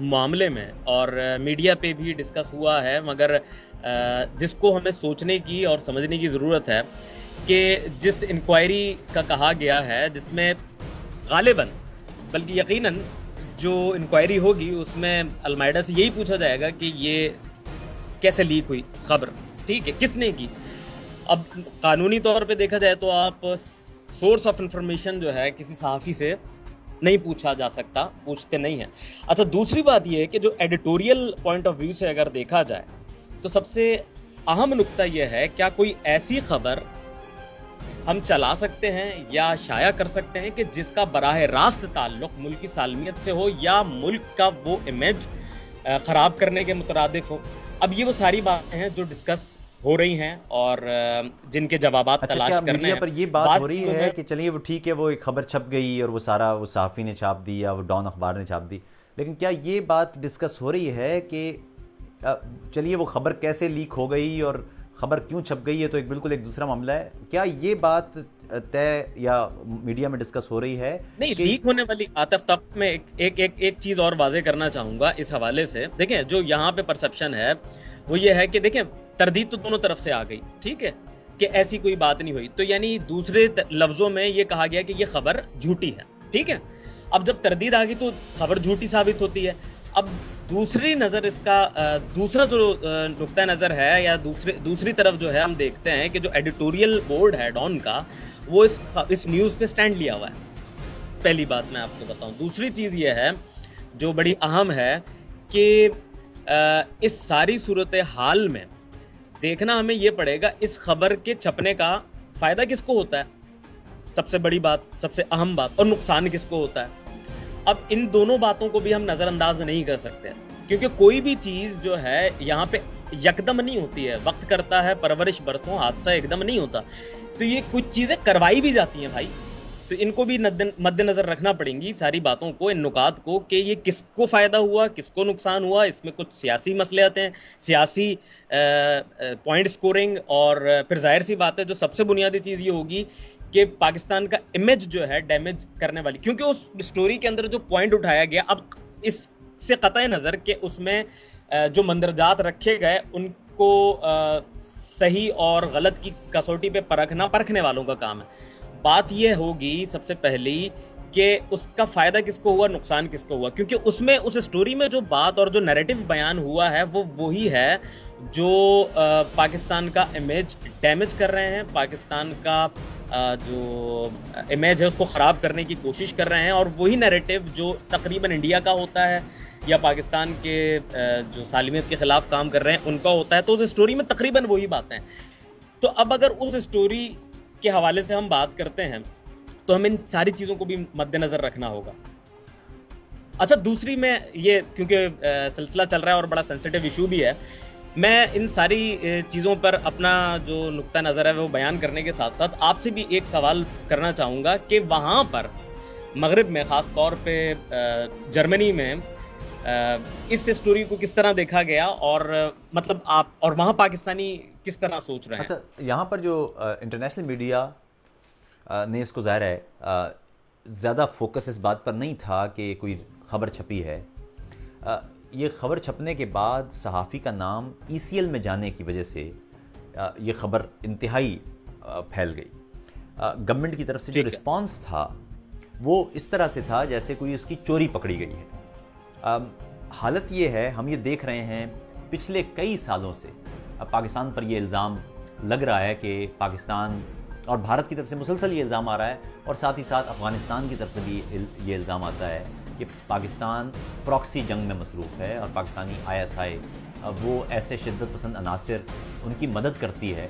معاملے میں اور میڈیا پہ بھی ڈسکس ہوا ہے، مگر جس کو ہمیں سوچنے کی اور سمجھنے کی ضرورت ہے کہ جس انکوائری کا کہا گیا ہے، جس میں غالباً بلکہ یقیناً جو انکوائری ہوگی اس میں المائڈا سے یہی پوچھا جائے گا کہ یہ کیسے لیک ہوئی خبر، ٹھیک ہے، کس نے کی. اب قانونی طور پہ دیکھا جائے تو آپ سورس آف انفارمیشن جو ہے کسی صحافی سے نہیں پوچھا جا سکتا، پوچھتے نہیں ہیں. اچھا، دوسری بات یہ ہے کہ جو ایڈیٹوریل پوائنٹ آف ویو سے اگر دیکھا جائے تو سب سے اہم نقطہ یہ ہے، کیا کوئی ایسی خبر ہم چلا سکتے ہیں یا شائع کر سکتے ہیں کہ جس کا براہ راست تعلق ملک کی سالمیت سے ہو یا ملک کا وہ امیج خراب کرنے کے مترادف ہو. اب یہ وہ ساری باتیں ہیں جو ڈسکس ہو رہی ہیں اور جن کے جوابات تلاش کرنے ہیں. میڈیا پر یہ بات ہو رہی ہے کہ چلیے وہ ٹھیک ہے، وہ ایک خبر چھپ گئی اور وہ سارا وہ صحافی نے چھاپ دی یا وہ ڈان اخبار نے چھاپ دی، لیکن کیا یہ بات ڈسکس ہو رہی ہے کہ چلیے وہ خبر کیسے لیک ہو گئی اور خبر کیوں چھپ گئی ہے تو بالکل ایک دوسرا معاملہ ہے. کیا یہ بات طے یا میڈیا میں ڈسکس ہو رہی ہے؟ نہیں، لیک ہونے والی آتف تب میں ایک چیز اور واضح کرنا چاہوں گا اس حوالے سے. دیکھیں، جو یہاں پہ پرسپشن ہے وہ یہ ہے کہ دیکھیں تردید تو دونوں طرف سے آ گئی، ٹھیک ہے، کہ ایسی کوئی بات نہیں ہوئی، تو یعنی دوسرے لفظوں میں یہ کہا گیا کہ یہ خبر جھوٹی ہے، ٹھیک ہے. اب جب تردید آ گئی تو خبر جھوٹی ثابت ہوتی ہے. اب دوسری نظر اس کا دوسرا جو نقطہ نظر ہے یا دوسری طرف جو ہے ہم دیکھتے ہیں کہ جو ایڈیٹوریل بورڈ ہے ڈان کا، وہ اس نیوز پہ سٹینڈ لیا ہوا ہے. پہلی بات میں آپ کو بتاؤں. دوسری چیز یہ ہے جو بڑی اہم ہے کہ اس ساری صورتحال میں دیکھنا ہمیں یہ پڑے گا اس خبر کے چھپنے کا فائدہ کس کو ہوتا ہے، سب سے بڑی بات، سب سے اہم بات، اور نقصان کس کو ہوتا ہے. اب ان دونوں باتوں کو بھی ہم نظر انداز نہیں کر سکتے، کیونکہ کوئی بھی چیز جو ہے یہاں پہ یکدم نہیں ہوتی ہے، وقت کرتا ہے پرورش برسوں، حادثہ ایک دم نہیں ہوتا. تو یہ کچھ چیزیں کروائی بھی جاتی ہیں بھائی، تو ان کو بھی مد نظر رکھنا پڑیں گی ساری باتوں کو، ان نکات کو، کہ یہ کس کو فائدہ ہوا، کس کو نقصان ہوا. اس میں کچھ سیاسی مسئلے آتے ہیں، سیاسی پوائنٹ سکورنگ، اور پھر ظاہر سی بات ہے جو سب سے بنیادی چیز یہ ہوگی کہ پاکستان کا امیج جو ہے ڈیمیج کرنے والی، کیونکہ اس سٹوری کے اندر جو پوائنٹ اٹھایا گیا، اب اس سے قطع نظر کہ اس میں جو مندرجات رکھے گئے ان کو صحیح اور غلط کی کسوٹی پہ پرکھنے والوں کا کام ہے. بات یہ ہوگی سب سے پہلی کہ اس کا فائدہ کس کو ہوا، نقصان کس کو ہوا، کیونکہ اس میں اس سٹوری میں جو بات اور جو نیریٹو بیان ہوا ہے وہ وہی ہے جو پاکستان کا امیج ڈیمیج کر رہے ہیں، پاکستان کا جو امیج ہے اس کو خراب کرنے کی کوشش کر رہے ہیں، اور وہی نیریٹو جو تقریباً انڈیا کا ہوتا ہے یا پاکستان کے جو سالمیت کے خلاف کام کر رہے ہیں ان کا ہوتا ہے. تو اس سٹوری میں تقریباً وہی باتیں ہیں. تو اب اگر اس سٹوری کے حوالے سے ہم بات کرتے ہیں تو ہمیں ان ساری چیزوں کو بھی مد نظر رکھنا ہوگا. اچھا، دوسری میں یہ کیونکہ سلسلہ چل رہا ہے اور بڑا سینسیٹیو ایشو بھی ہے، میں ان ساری چیزوں پر اپنا جو نقطہ نظر ہے وہ بیان کرنے کے ساتھ ساتھ آپ سے بھی ایک سوال کرنا چاہوں گا کہ وہاں پر مغرب میں، خاص طور پہ جرمنی میں، اس سٹوری کو کس طرح دیکھا گیا، اور مطلب آپ اور وہاں پاکستانی کس طرح سوچ رہے ہیں؟ اچھا، یہاں پر جو انٹرنیشنل میڈیا نے اس کو ظاہر ہے زیادہ فوکس اس بات پر نہیں تھا کہ کوئی خبر چھپی ہے. یہ خبر چھپنے کے بعد صحافی کا نام ECL میں جانے کی وجہ سے یہ خبر انتہائی پھیل گئی. گورنمنٹ کی طرف سے جو رسپانس تھا وہ اس طرح سے تھا جیسے کوئی اس کی چوری پکڑی گئی ہے. حالت یہ ہے، ہم یہ دیکھ رہے ہیں پچھلے کئی سالوں سے پاکستان پر یہ الزام لگ رہا ہے کہ پاکستان، اور بھارت کی طرف سے مسلسل یہ الزام آ رہا ہے، اور ساتھ ہی ساتھ افغانستان کی طرف سے بھی یہ الزام آتا ہے کہ پاکستان پراکسی جنگ میں مصروف ہے، اور پاکستانی ISI وہ ایسے شدت پسند عناصر ان کی مدد کرتی ہے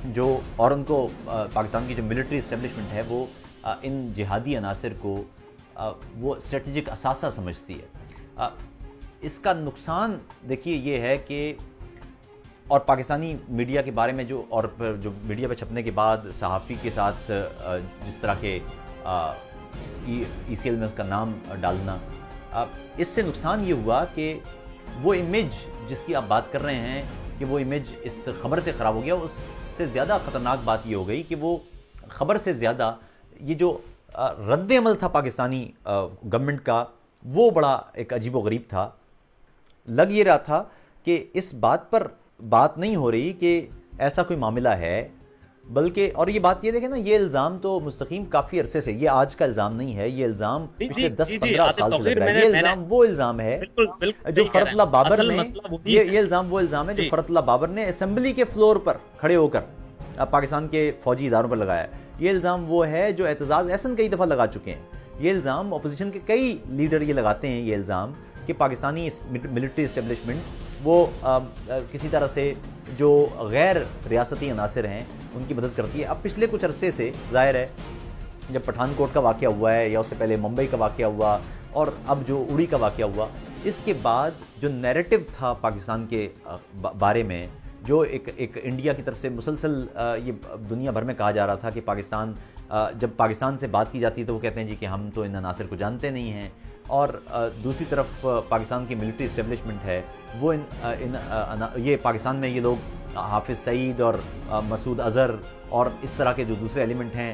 جو، اور ان کو پاکستان کی جو ملٹری اسٹیبلشمنٹ ہے وہ ان جہادی عناصر کو وہ اسٹریٹجک اثاثہ سمجھتی ہے. اس کا نقصان دیکھیے یہ ہے کہ، اور پاکستانی میڈیا کے بارے میں جو میڈیا پہ چھپنے کے بعد صحافی کے ساتھ جس طرح کے ECL میں اس کا نام ڈالنا، اس سے نقصان یہ ہوا کہ وہ امیج جس کی آپ بات کر رہے ہیں کہ وہ امیج اس خبر سے خراب ہو گیا. اس سے زیادہ خطرناک بات یہ ہو گئی کہ وہ خبر سے زیادہ یہ جو رد عمل تھا پاکستانی گورنمنٹ کا وہ بڑا ایک عجیب و غریب تھا. لگ یہ رہا تھا کہ اس بات پر بات نہیں ہو رہی کہ ایسا کوئی معاملہ ہے، بلکہ اور یہ بات یہ دیکھیں نا، یہ الزام تو مستقیم کافی عرصے سے، یہ آج کا الزام نہیں ہے، یہ الزام پچھلے 10-15 سال سے لگ رہا ہے. یہ الزام وہ الزام ہے جو فرت اللہ بابر نے، یہ الزام وہ الزام ہے جو فرت اللہ بابر نے اسمبلی کے فلور پر کھڑے ہو کر پاکستان کے فوجی اداروں پر لگایا ہے. یہ الزام وہ ہے جو اعتزاز احسن کئی دفعہ لگا چکے ہیں. یہ الزام اپوزیشن کے کئی لیڈر یہ لگاتے ہیں، یہ الزام کہ پاکستانی ملٹری اسٹیبلشمنٹ وہ کسی طرح سے جو غیر ریاستی عناصر ہیں ان کی مدد کرتی ہے. اب پچھلے کچھ عرصے سے ظاہر ہے، جب پٹھان کوٹ کا واقعہ ہوا ہے یا اس سے پہلے ممبئی کا واقعہ ہوا اور اب جو اڑی کا واقعہ ہوا، اس کے بعد جو نیریٹو تھا پاکستان کے بارے میں، جو ایک انڈیا کی طرف سے مسلسل یہ دنیا بھر میں کہا جا رہا تھا کہ پاکستان، جب پاکستان سے بات کی جاتی ہے تو وہ کہتے ہیں جی کہ ہم تو ان عناصر کو جانتے نہیں ہیں، اور دوسری طرف پاکستان کی ملٹری اسٹیبلشمنٹ ہے وہ یہ پاکستان میں یہ لوگ حافظ سعید اور مسعود اظہر اور اس طرح کے جو دوسرے ایلیمنٹ ہیں،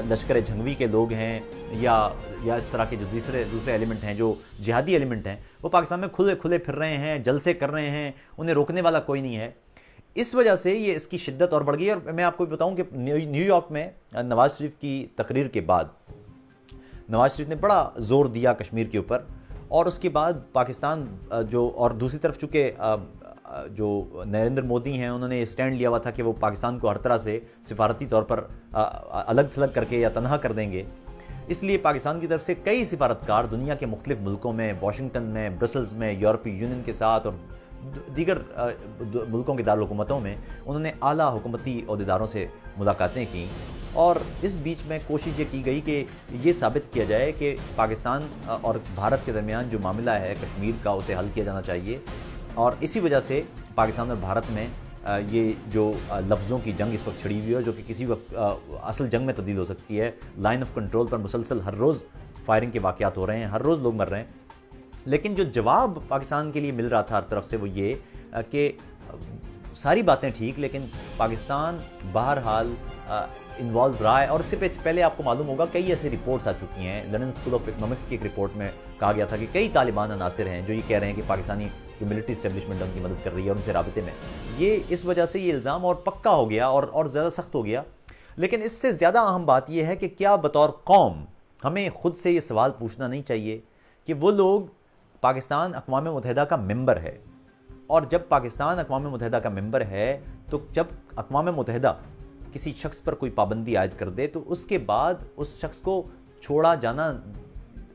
لشکر جھنگوی کے لوگ ہیں، یا اس طرح کے جو دوسرے ایلیمنٹ ہیں جو جہادی ایلیمنٹ ہیں، وہ پاکستان میں کھلے پھر رہے ہیں، جلسے کر رہے ہیں، انہیں روکنے والا کوئی نہیں ہے. اس وجہ سے یہ اس کی شدت اور بڑھ گئی. اور میں آپ کو بتاؤں کہ نیو یارک میں نواز شریف کی تقریر کے بعد نواز شریف نے بڑا زور دیا کشمیر کے اوپر، اور اس کے بعد پاکستان جو، اور دوسری طرف چونکہ جو نریندر مودی ہیں انہوں نے اسٹینڈ لیا ہوا تھا کہ وہ پاکستان کو ہر طرح سے سفارتی طور پر الگ تھلگ کر کے یا تنہا کر دیں گے، اس لیے پاکستان کی طرف سے کئی سفارتکار دنیا کے مختلف ملکوں میں، واشنگٹن میں، برسلز میں، یورپی یونین کے ساتھ اور دیگر ملکوں کے دارالحکومتوں میں انہوں نے اعلیٰ حکومتی عہدیداروں سے ملاقاتیں کیں. اور اس بیچ میں کوشش یہ کی گئی کہ یہ ثابت کیا جائے کہ پاکستان اور بھارت کے درمیان جو معاملہ ہے کشمیر کا اسے حل کیا جانا چاہیے. اور اسی وجہ سے پاکستان اور بھارت میں یہ جو لفظوں کی جنگ اس وقت چھڑی ہوئی ہے، جو کہ کسی وقت اصل جنگ میں تبدیل ہو سکتی ہے. لائن آف کنٹرول پر مسلسل ہر روز فائرنگ کے واقعات ہو رہے ہیں، ہر روز لوگ مر رہے ہیں. لیکن جو جواب پاکستان کے لیے مل رہا تھا ہر طرف سے وہ یہ کہ ساری باتیں ٹھیک، لیکن پاکستان بہرحال انوالو رہا ہے. اور اس سے پہلے آپ کو معلوم ہوگا کئی ایسی رپورٹس آ چکی ہیں. لندن اسکول آف اکنامکس کی ایک رپورٹ میں کہا گیا تھا کہ کئی طالبان عناصر ہیں جو یہ کہہ رہے ہیں کہ پاکستانی جو ملٹری اسٹیبلشمنٹ ان کی مدد کر رہی ہے اور ان سے رابطے میں. یہ اس وجہ سے یہ الزام اور پکا ہو گیا اور زیادہ سخت ہو گیا. لیکن اس سے زیادہ اہم بات یہ ہے کہ کیا بطور قوم ہمیں خود سے یہ سوال پوچھنا نہیں چاہیے کہ وہ لوگ، پاکستان اقوام متحدہ کا ممبر ہے، اور جب پاکستان اقوام متحدہ کا ممبر ہے تو جب اقوام متحدہ کسی شخص پر کوئی پابندی عائد کر دے تو اس کے بعد اس شخص کو چھوڑا جانا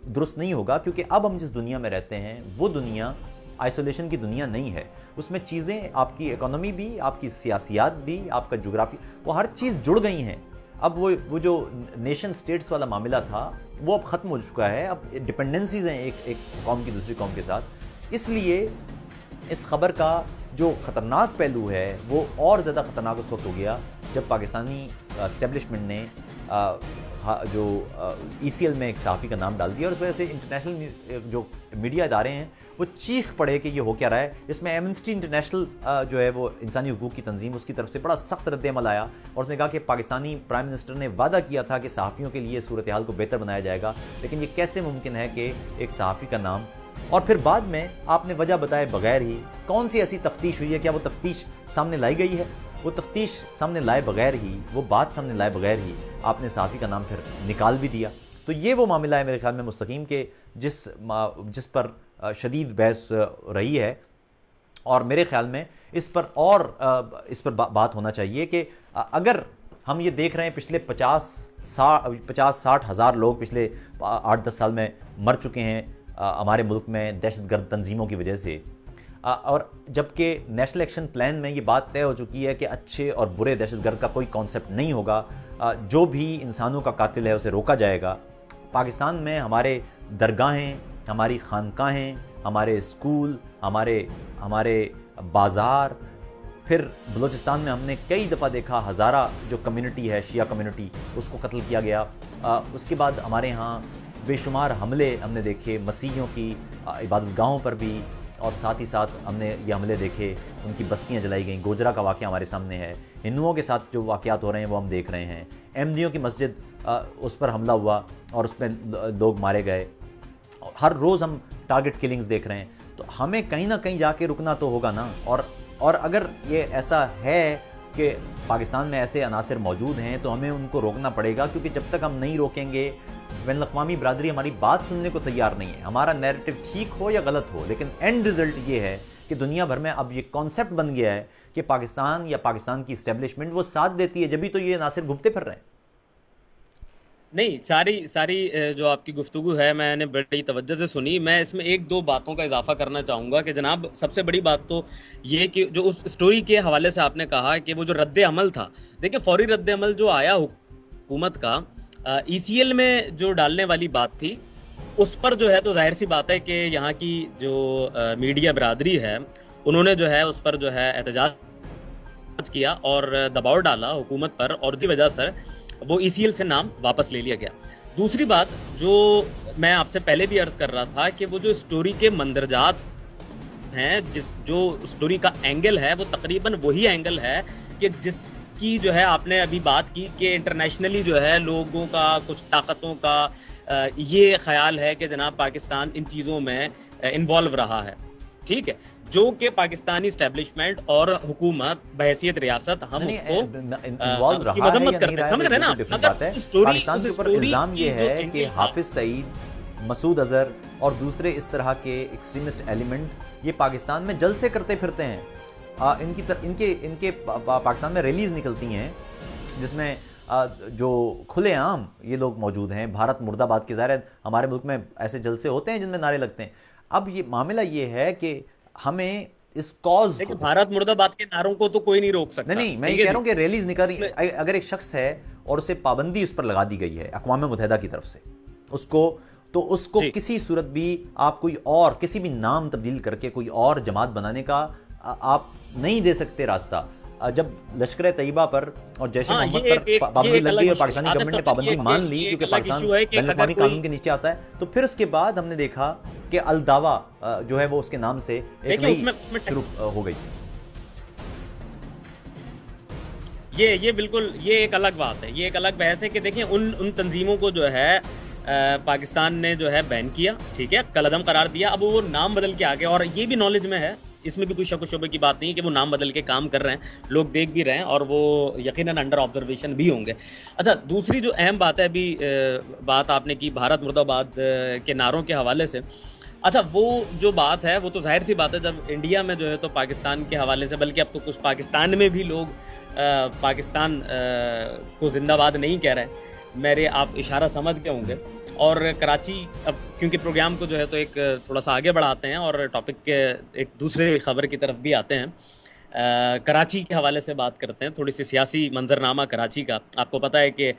درست نہیں ہوگا، کیونکہ اب ہم جس دنیا میں رہتے ہیں وہ دنیا آئسولیشن کی دنیا نہیں ہے. اس میں چیزیں، آپ کی اکانومی بھی، آپ کی سیاسیات بھی، آپ کا جغرافی، وہ ہر چیز جڑ گئی ہیں. اب وہ جو نیشن سٹیٹس والا معاملہ تھا وہ اب ختم ہو چکا ہے. اب ڈپینڈنسیز ہیں ایک قوم کی دوسری قوم کے ساتھ. اس لیے اس خبر کا جو خطرناک پہلو ہے وہ اور زیادہ خطرناک اس وقت ہو گیا جب پاکستانی اسٹیبلشمنٹ نے جو ای سی ایل میں ایک صحافی کا نام ڈال دیا، اور اس وجہ سے انٹرنیشنل جو میڈیا ادارے ہیں وہ چیخ پڑے کہ یہ ہو کیا رہا ہے. اس میں ایمنسٹی انٹرنیشنل جو ہے وہ انسانی حقوق کی تنظیم، اس کی طرف سے بڑا سخت رد عمل آیا، اور اس نے کہا کہ پاکستانی پرائم منسٹر نے وعدہ کیا تھا کہ صحافیوں کے لیے صورتحال کو بہتر بنایا جائے گا، لیکن یہ کیسے ممکن ہے کہ ایک صحافی کا نام، اور پھر بعد میں آپ نے وجہ بتائے بغیر ہی کون سی ایسی تفتیش ہوئی ہے؟ کیا وہ تفتیش سامنے لائی گئی ہے؟ وہ تفتیش سامنے لائے بغیر ہی، وہ بات سامنے لائے بغیر ہی آپ نے صحافی کا نام پھر نکال بھی دیا. تو یہ وہ معاملہ ہے میرے خیال میں مستقیم کے جس پر شدید بحث رہی ہے، اور میرے خیال میں اس پر بات ہونا چاہیے کہ اگر ہم یہ دیکھ رہے ہیں پچھلے 50-60 ہزار لوگ پچھلے 8-10 سال میں مر چکے ہیں ہمارے ملک میں دہشت گرد تنظیموں کی وجہ سے، اور جبکہ نیشنل ایکشن پلان میں یہ بات طے ہو چکی ہے کہ اچھے اور برے دہشت گرد کا کوئی کانسیپٹ نہیں ہوگا، جو بھی انسانوں کا قاتل ہے اسے روکا جائے گا. پاکستان میں ہمارے درگاہیں، ہماری خانقاہیں، ہمارے اسکول، ہمارے بازار، پھر بلوچستان میں ہم نے کئی دفعہ دیکھا ہزارہ جو کمیونٹی ہے، شیعہ کمیونٹی، اس کو قتل کیا گیا. اس کے بعد ہمارے ہاں بے شمار حملے ہم نے دیکھے مسیحیوں کی عبادت گاہوں پر بھی، اور ساتھ ہی ساتھ ہم نے یہ حملے دیکھے، ان کی بستیاں جلائی گئیں. گوجرا کا واقعہ ہمارے سامنے ہے. ہندوؤں کے ساتھ جو واقعات ہو رہے ہیں وہ ہم دیکھ رہے ہیں. احمدیوں کی مسجد، اس پر حملہ ہوا اور اس میں لوگ مارے گئے. ہر روز ہم ٹارگٹ کلنگز دیکھ رہے ہیں. تو ہمیں کہیں نہ کہیں جا کے رکنا تو ہوگا نا. اور اگر یہ ایسا ہے کہ پاکستان میں ایسے عناصر موجود ہیں تو ہمیں ان کو روکنا پڑے گا, کیونکہ جب تک ہم نہیں روکیں گے بین الاقوامی برادری ہماری بات سننے کو تیار نہیں ہے. ہمارا نیریٹو ٹھیک ہو یا غلط ہو, لیکن اینڈ رزلٹ یہ ہے کہ دنیا بھر میں اب یہ کانسیپٹ بن گیا ہے کہ پاکستان یا پاکستان کی اسٹیبلشمنٹ وہ ساتھ دیتی ہے, جبھی تو یہ عناصر گھومتے پھر رہے ہیں. نہیں, ساری جو آپ کی گفتگو ہے میں نے بڑی توجہ سے سنی. میں اس میں ایک دو باتوں کا اضافہ کرنا چاہوں گا کہ جناب سب سے بڑی بات تو یہ کہ جو اس سٹوری کے حوالے سے آپ نے کہا کہ وہ جو رد عمل تھا, دیکھیں فوری رد عمل جو آیا حکومت کا ای سی ایل میں جو ڈالنے والی بات تھی, اس پر جو ہے تو ظاہر سی بات ہے کہ یہاں کی جو میڈیا برادری ہے انہوں نے جو ہے اس پر جو ہے احتجاج کیا اور دباؤ ڈالا حکومت پر, اور جی وجہ سے وہ ای سی ایل سے نام واپس لے لیا گیا. دوسری بات جو میں آپ سے پہلے بھی عرض کر رہا تھا کہ وہ جو اسٹوری کے مندرجات ہیں, جو اسٹوری کا اینگل ہے وہ تقریباً وہی اینگل ہے کہ جس کی جو ہے آپ نے ابھی بات کی کہ انٹرنیشنلی جو ہے لوگوں کا, کچھ طاقتوں کا یہ خیال ہے کہ جناب پاکستان ان چیزوں میں انوالو رہا ہے. ٹھیک ہے, جو کہ پاکستانی اسٹیبلشمنٹ اور حکومت بحیثیت ریاست ہم اس کو اس کی مذمت کرتے ہیں, سمجھ رہے ہیں نا. پاکستان کے اوپر الزام یہ ہے کہ حافظ سعید, مسعود اظہر اور دوسرے اس طرح کے ایکسٹریمسٹ ایلیمنٹ یہ پاکستان میں جلسے کرتے پھرتے ہیں. ان کے پاکستان میں ریلیز نکلتی ہیں جس میں جو کھلے عام یہ لوگ موجود ہیں. بھارت مرد آباد کے, ظاہر ہے ہمارے ملک میں ایسے جلسے ہوتے ہیں جن میں نعرے لگتے ہیں. اب یہ معاملہ یہ ہے کہ ہمیں اس کاز کو, بھارت مرد آباد کے نعروں کو تو کوئی نہیں روک سکتا. نہیں, میں یہ کہہ رہا ہوں کہ ریلیز نکل رہی, اگر ایک شخص ہے اور اسے پابندی اس پر لگا دی گئی ہے اقوام متحدہ کی طرف سے, اس کو کسی صورت بھی آپ کوئی اور کسی بھی نام تبدیل کر کے کوئی اور جماعت بنانے کا آپ نہیں دے سکتے راستہ. جب لشکر طیبہ پر اور جیش محمد پر پابندی لگ گئی اور پاکستانی گورنمنٹ نے پابندی مان لی کیونکہ پاکستان بین الاقوامی قانون کے نیچے آتا ہے, تو پھر اس کے بعد ہم نے دیکھا کہ الدعوہ جو ہے وہ اس کے نام سے ایک نئی شروع ہو گئی. یہ بالکل یہ ایک الگ بات ہے, یہ ایک الگ بحث ہے کہ دیکھیں ان تنظیموں کو جو ہے پاکستان نے جو ہے بین کیا, ٹھیک ہے, کالعدم قرار دیا. اب وہ نام بدل کے آگے, اور یہ بھی نالج میں ہے, اس میں بھی کوئی شک و شبے کی بات نہیں ہے کہ وہ نام بدل کے کام کر رہے ہیں, لوگ دیکھ بھی رہے ہیں اور وہ یقیناً انڈر آبزرویشن بھی ہوں گے. اچھا, دوسری جو اہم بات ہے, ابھی بات آپ نے کی بھارت مرد آباد کے نعروں کے حوالے سے. اچھا, وہ جو بات ہے وہ تو ظاہر سی بات ہے, جب انڈیا میں جو ہے تو پاکستان کے حوالے سے, بلکہ اب تو کچھ پاکستان میں بھی لوگ پاکستان کو زندہ باد نہیں کہہ رہے, میرے آپ اشارہ سمجھ گئے ہوں گے. اور کراچی, اب کیونکہ پروگرام کو جو ہے تو ایک تھوڑا سا آگے بڑھاتے ہیں اور ٹاپک کے ایک دوسرے خبر کی طرف بھی آتے ہیں, کراچی کے حوالے سے بات کرتے ہیں, تھوڑی سی سیاسی منظرنامہ کراچی کا. آپ کو پتہ ہے کہ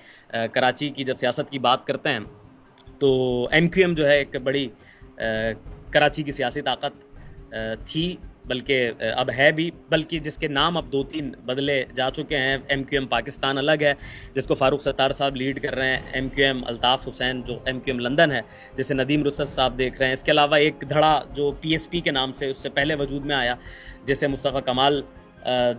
کراچی کی جب سیاست کی بات کرتے ہیں تو ایم کیو ایم جو ہے ایک بڑی کراچی کی سیاسی طاقت تھی, بلکہ اب ہے بھی, بلکہ جس کے نام اب 2-3 بدلے جا چکے ہیں. ایم کیو ایم پاکستان الگ ہے جس کو فاروق ستار صاحب لیڈ کر رہے ہیں, M Q M Altaf Hussain جو ایم کیو ایم لندن ہے جسے ندیم رخصت صاحب دیکھ رہے ہیں. اس کے علاوہ ایک دھڑا جو پی ایس پی کے نام سے اس سے پہلے وجود میں آیا جسے مصطفیٰ کمال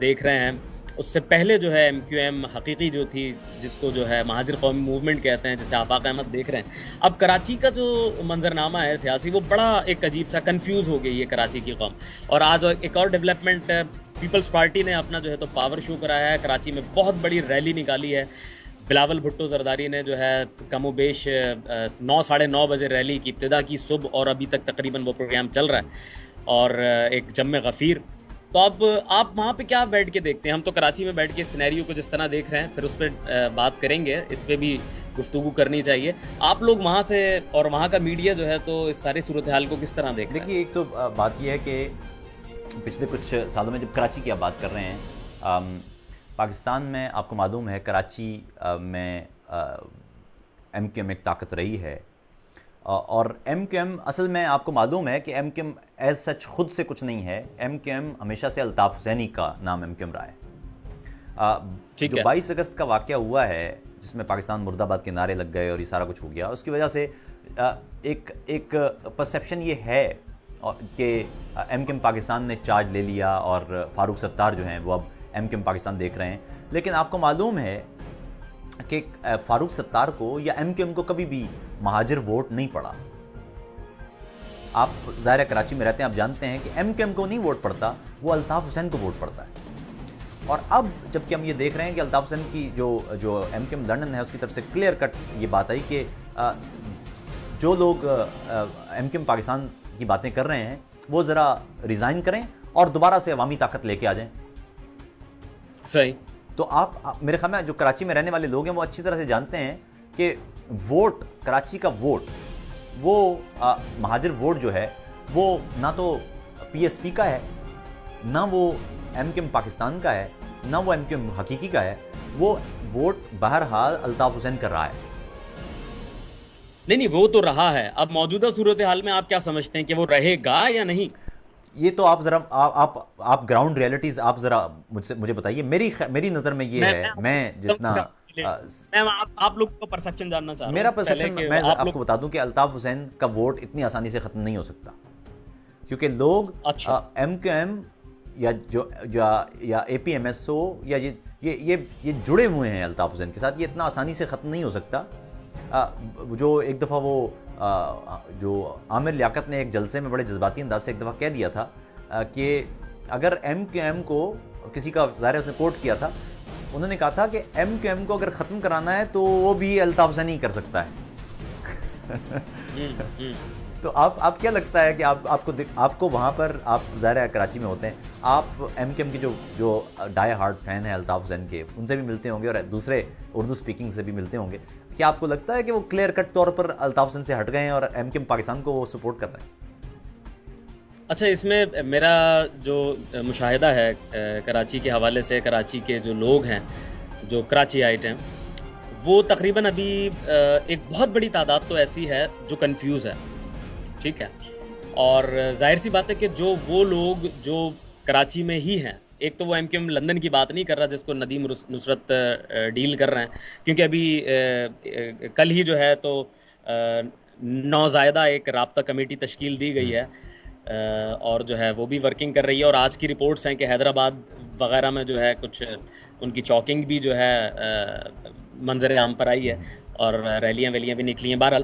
دیکھ رہے ہیں. اس سے پہلے جو ہے ایم کیو ایم حقیقی جو تھی, جس کو جو ہے مہاجر قومی موومنٹ کہتے ہیں, جسے آفاق احمد دیکھ رہے ہیں. اب کراچی کا جو منظرنامہ ہے سیاسی, وہ بڑا ایک عجیب سا کنفیوز ہو گئی ہے کراچی کی قوم. اور آج ایک اور ڈیولپمنٹ, پیپلز پارٹی نے اپنا جو ہے تو پاور شو کرایا ہے, کراچی میں بہت بڑی ریلی نکالی ہے. بلاول بھٹو زرداری نے جو ہے کم و بیش 9-9:30 بجے ریلی کی ابتدا کی صبح, اور ابھی تک تقریباً وہ پروگرام چل رہا ہے, اور ایک جم غفیر. تو اب آپ وہاں پہ کیا بیٹھ کے دیکھتے ہیں؟ ہم تو کراچی میں بیٹھ کے سینیریو کو جس طرح دیکھ رہے ہیں, پھر اس پہ بات کریں گے, اس پہ بھی گفتگو کرنی چاہیے. آپ لوگ وہاں سے اور وہاں کا میڈیا جو ہے تو اس ساری صورتحال کو کس طرح دیکھ رہے ہیں؟ دیکھیے, ایک تو بات یہ ہے کہ پچھلے کچھ سالوں میں جب کراچی کی آپ بات کر رہے ہیں, پاکستان میں آپ کو معلوم ہے کراچی میں ایم کیو ایم ایک طاقت رہی ہے, اور ایم کیو ایم اصل میں آپ کو معلوم ہے کہ M Q M as such خود سے کچھ نہیں ہے. ایم کیو ایم ہمیشہ سے الطاف حسینی کا نام ایم کیو ایم رہا ہے. جو 22 اگست کا واقعہ ہوا ہے جس میں پاکستان مرد آباد کے نعرے لگ گئے اور یہ سارا کچھ ہو گیا, اس کی وجہ سے ایک پرسیپشن یہ ہے کہ ایم کیو ایم پاکستان نے چارج لے لیا اور فاروق ستار جو ہیں وہ اب ایم کیو ایم پاکستان دیکھ رہے ہیں. لیکن آپ کو معلوم ہے کہ فاروق ستار کو یا ایم کیو ایم کو کبھی بھی مہاجر ووٹ نہیں پڑا. آپ ظاہر کراچی میں رہتے ہیں, آپ جانتے ہیں کہ ایم کیو ایم کو نہیں ووٹ پڑتا, وہ الطاف حسین کو ووٹ پڑتا ہے. اور اب جب کہ ہم یہ دیکھ رہے ہیں کہ الطاف حسین کی جو ایم کیو ایم لنڈن ہے اس کی طرف سے کلیئر کٹ یہ بات آئی کہ جو لوگ ایم کیو ایم پاکستان کی باتیں کر رہے ہیں وہ ذرا ریزائن کریں اور دوبارہ سے عوامی طاقت لے کے آ جائیں. صحیح. تو آپ میرے خیال میں جو کراچی میں رہنے والے لوگ ہیں وہ اچھی طرح سے جانتے ہیں کہ ووٹ, کراچی کا ووٹ, وہ مہاجر ووٹ جو ہے وہ نہ تو پی ایس پی کا ہے, نہ وہ ایم کیو ایم پاکستان کا ہے, نہ وہ ایم کیو ایم حقیقی کا ہے. وہ ووٹ بہرحال الطاف حسین کر رہا ہے. نہیں وہ تو رہا ہے. اب موجودہ صورتحال میں آپ کیا سمجھتے ہیں کہ وہ رہے گا یا نہیں؟ یہ تو آپ ذرا آپ گراؤنڈ ریئلٹیز آپ ذرا مجھے بتائیے. میری نظر میں یہ ہے, میں جتنا آپ لوگ کو پرسپشن جاننا چاہ رہا ہوں. میرا پرسپشن میں آپ کو بتا دوں کہ الطاف حسین کا ووٹ اتنی آسانی سے ختم نہیں ہو سکتا, کیونکہ لوگ ایم کیو ایم یا اے پی ایم ایس او یا یہ جڑے ہوئے ہیں الطاف حسین کے ساتھ. یہ اتنا آسانی سے ختم نہیں ہو سکتا. جو ایک دفعہ وہ جو عامر لیاقت نے ایک جلسے میں بڑے جذباتی انداز سے ایک دفعہ کہہ دیا تھا کہ اگر ایم کیو ایم کو کسی کا ظاہر ہے اس نے کوٹ کیا تھا, انہوں نے کہا تھا کہ ایم کیو ایم کو اگر ختم کرانا ہے تو وہ بھی الطاف حسین ہی کر سکتا ہے. تو آپ کیا لگتا ہے کہ آپ کو وہاں پر, آپ ظاہر ہے کراچی میں ہوتے ہیں, آپ ایم کیو ایم کے جو ڈائی ہارڈ فین ہیں الطاف حسین کے, ان سے بھی ملتے ہوں گے اور دوسرے اردو اسپیکنگ سے بھی ملتے ہوں گے, کیا آپ کو لگتا ہے کہ وہ کلیئر کٹ طور پر الطاف حسین سے ہٹ گئے ہیں اور ایم کیو ایم پاکستان کو وہ سپورٹ کر رہے ہیں؟ اچھا, اس میں میرا جو مشاہدہ ہے کراچی کے حوالے سے, کراچی کے جو لوگ ہیں جو کراچی آئٹ ہیں, وہ تقریباً ابھی ایک بہت بڑی تعداد تو ایسی ہے جو کنفیوز ہے. ٹھیک ہے, اور ظاہر سی بات ہے کہ جو وہ لوگ جو کراچی میں ہی ہیں, ایک تو وہ ایم کیو ایم لندن کی بات نہیں کر رہا جس کو ندیم نصرت ڈیل کر رہے ہیں, کیونکہ ابھی کل ہی جو ہے تو نوزائیدہ ایک رابطہ کمیٹی تشکیل دی گئی ہے اور جو ہے وہ بھی ورکنگ کر رہی ہے. اور آج کی رپورٹس ہیں کہ حیدرآباد وغیرہ میں جو ہے کچھ ان کی چوکنگ بھی جو ہے منظر عام پر آئی ہے اور ریلیاں ویلیاں بھی نکلی ہیں. بہرحال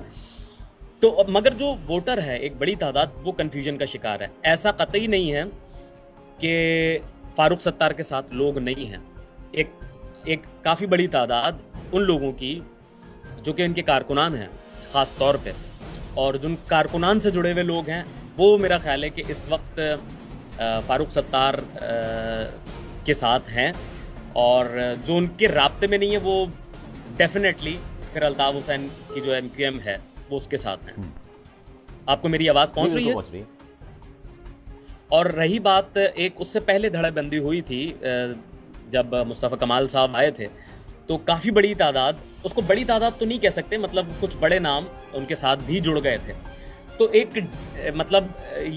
تو مگر جو ووٹر ہے ایک بڑی تعداد وہ کنفیوژن کا شکار ہے. ایسا قطعی نہیں ہے کہ فاروق ستار کے ساتھ لوگ نہیں ہیں. ایک کافی بڑی تعداد ان لوگوں کی جو کہ ان کے کارکنان ہیں خاص طور پہ, اور جن کارکنان سے جڑے ہوئے لوگ ہیں وہ میرا خیال ہے کہ اس وقت فاروق ستار کے ساتھ ہیں, اور جو ان کے رابطے میں نہیں ہے وہ ڈیفینیٹلی پھر الطاف حسین کی جو ایم کیو ایم ہے وہ اس کے ساتھ ہیں. آپ کو میری آواز پہنچ رہی ہے؟ اور رہی بات ایک اس سے پہلے دھڑے بندی ہوئی تھی جب مصطفیٰ کمال صاحب آئے تھے, تو کافی بڑی تعداد, اس کو بڑی تعداد تو نہیں کہہ سکتے, مطلب کچھ بڑے نام ان کے ساتھ بھی جڑ گئے تھے. تو ایک مطلب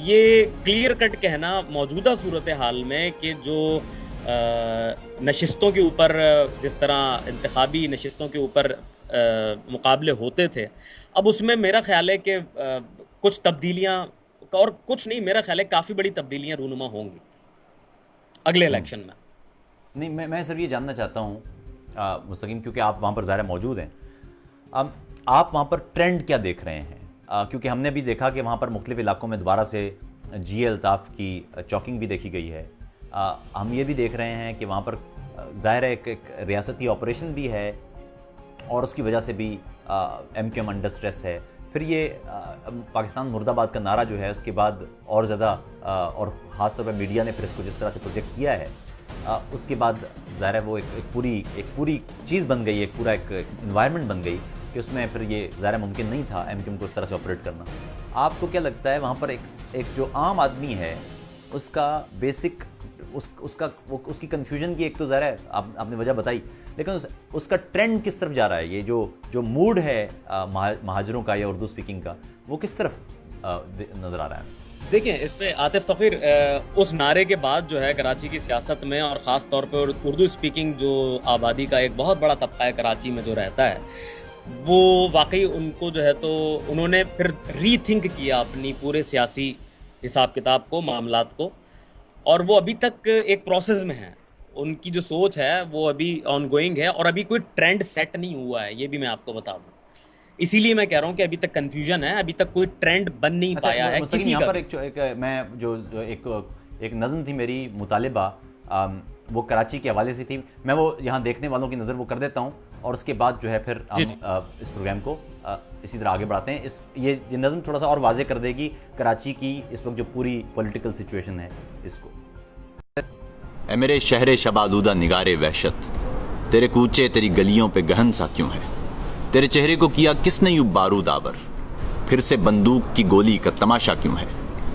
یہ کلیئر کٹ کہنا موجودہ صورتحال میں کہ جو نشستوں کے اوپر جس طرح انتخابی نشستوں کے اوپر مقابلے ہوتے تھے, اب اس میں میرا خیال ہے کہ کچھ تبدیلیاں, اور کچھ نہیں, میرا خیال ہے کافی بڑی تبدیلیاں رونما ہوں گی اگلے الیکشن میں. نہیں, میں صرف یہ جاننا چاہتا ہوں مستقیم, کیونکہ آپ وہاں پر ظاہر موجود ہیں, آپ وہاں پر ٹرینڈ کیا دیکھ رہے ہیں؟ کیونکہ ہم نے بھی دیکھا کہ وہاں پر مختلف علاقوں میں دوبارہ سے جی الطاف کی چوکنگ بھی دیکھی گئی ہے. ہم یہ بھی دیکھ رہے ہیں کہ وہاں پر ظاہر ہے ایک ریاستی آپریشن بھی ہے اور اس کی وجہ سے بھی M Q M under stress ہے. پھر یہ پاکستان مرد آباد کا نعرہ جو ہے اس کے بعد اور زیادہ, اور خاص طور پہ میڈیا نے پھر اس کو جس طرح سے پروجیکٹ کیا ہے, اس کے بعد ظاہر ہے وہ ایک پوری چیز بن گئی, ایک پورا ایک انوائرمنٹ بن گئی کہ اس میں پھر یہ ظاہر ممکن نہیں تھا ایم کیو ایم کو اس طرح سے آپریٹ کرنا. آپ کو کیا لگتا ہے وہاں پر ایک جو عام آدمی ہے اس کا بیسک اس کی کنفیوژن کی, ایک تو ظاہر ہے آپ نے وجہ بتائی, لیکن اس کا ٹرینڈ کس طرف جا رہا ہے؟ یہ جو موڈ ہے مہاجروں کا یا اردو اسپیکنگ کا, وہ کس طرف نظر آ رہا ہے؟ دیکھیں, اس پہ عاطف توقیر اس نعرے کے بعد جو ہے کراچی کی سیاست میں, اور خاص طور پہ اردو اسپیکنگ جو آبادی کا ایک بہت بڑا طبقہ ہے کراچی میں جو رہتا ہے, وہ واقعی ان کو جو ہے تو انہوں نے پھر ری تھنک کیا اپنی پورے سیاسی حساب کتاب کو, معاملات کو, اور وہ ابھی تک ایک پروسیس میں ہیں. ان کی جو سوچ ہے وہ ابھی آن گوئنگ ہے, اور ابھی کوئی ٹرینڈ سیٹ نہیں ہوا ہے, یہ بھی میں آپ کو بتا دوں اسی لیے میں کہہ رہا ہوں کہ ابھی تک کنفیوژن ہے, ابھی تک کوئی ٹرینڈ بن نہیں پایا ہے کسی یہاں کا. پر ایک میں جو ایک نظم تھی میری مطالبہ, وہ کراچی کے حوالے سے تھی, میں وہ یہاں دیکھنے والوں کی نظر وہ کر دیتا ہوں, اور اس کے بعد جو ہے پھر ہم اس پروگرام کو اسی طرح آگے بڑھاتے ہیں. یہ نظم تھوڑا سا اور واضح کر دے گی کراچی کی اس وقت جو پوری پولیٹیکل سچویشن ہے اس کو. اے میرے شہر شب آلودہ نگارے وحشت, تیرے کوچے تیری گلیوں پہ گہن سا کیوں ہے, تیرے چہرے کو کیا کس نے یوں بارود آور, پھر سے بندوق کی گولی کا تماشا کیوں ہے,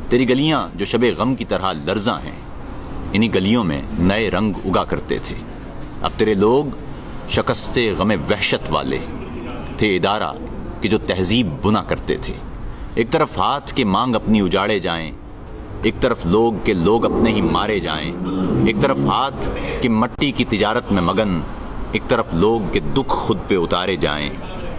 تیری گلیاں جو شب غم کی طرح لرزاں ہیں, انہی گلیوں میں نئے رنگ اگا کرتے تھے. اب تیرے لوگ شکستے غم وحشت والے تھے, ادارہ کہ جو تہذیب بنا کرتے تھے. ایک طرف ہاتھ کے مانگ اپنی اجاڑے جائیں, ایک طرف لوگ کے لوگ اپنے ہی مارے جائیں, ایک طرف ہاتھ کے مٹی کی تجارت میں مگن, ایک طرف لوگ کے دکھ خود پہ اتارے جائیں,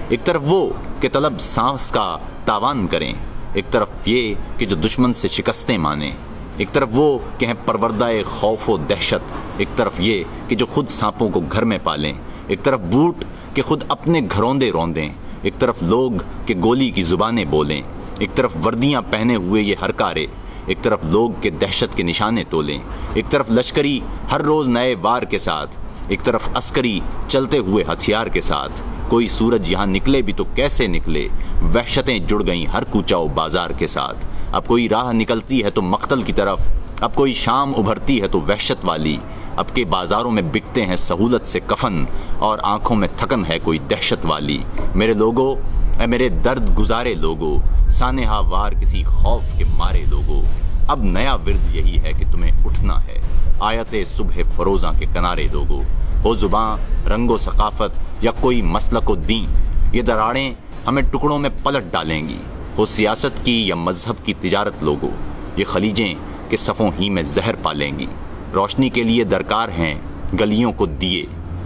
ایک طرف وہ کہ طلب سانس کا تاوان کریں, ایک طرف یہ کہ جو دشمن سے شکستیں مانیں, ایک طرف وہ کہ ہیں پروردہ خوف و دہشت, ایک طرف یہ کہ جو خود سانپوں کو گھر میں پالیں, ایک طرف بوٹ کہ خود اپنے گھروندے روندیں, ایک طرف لوگ کہ گولی کی زبانیں بولیں, ایک طرف وردیاں پہنے ہوئے یہ ہرکارے, ایک طرف لوگ کے دہشت کے نشانے تولیں, ایک طرف لشکری ہر روز نئے وار کے ساتھ, ایک طرف عسکری چلتے ہوئے ہتھیار کے ساتھ. کوئی سورج یہاں نکلے بھی تو کیسے نکلے, وحشتیں جڑ گئیں ہر کوچہ و بازار کے ساتھ. اب کوئی راہ نکلتی ہے تو مقتل کی طرف, اب کوئی شام ابھرتی ہے تو وحشت والی, اب کے بازاروں میں بکتے ہیں سہولت سے کفن, اور آنکھوں میں تھکن ہے کوئی دہشت والی. میرے لوگو, اے میرے درد گزارے لوگو, سانحہ وار کسی خوف کے مارے لوگو, اب نیا ورد یہی ہے کہ تمہیں اٹھنا ہے, آیت صبح فروزاں کے کنارے لوگو. ہو زباں رنگ و ثقافت یا کوئی مسلک و دین, یہ دراڑیں ہمیں ٹکڑوں میں پلٹ ڈالیں گی. ہو سیاست کی یا مذہب کی تجارت لوگو, یہ خلیجیں کہ صفوں ہی میں زہر پالیں گی. روشنی کے لیے درکار ہیں گلیوں کو دیے,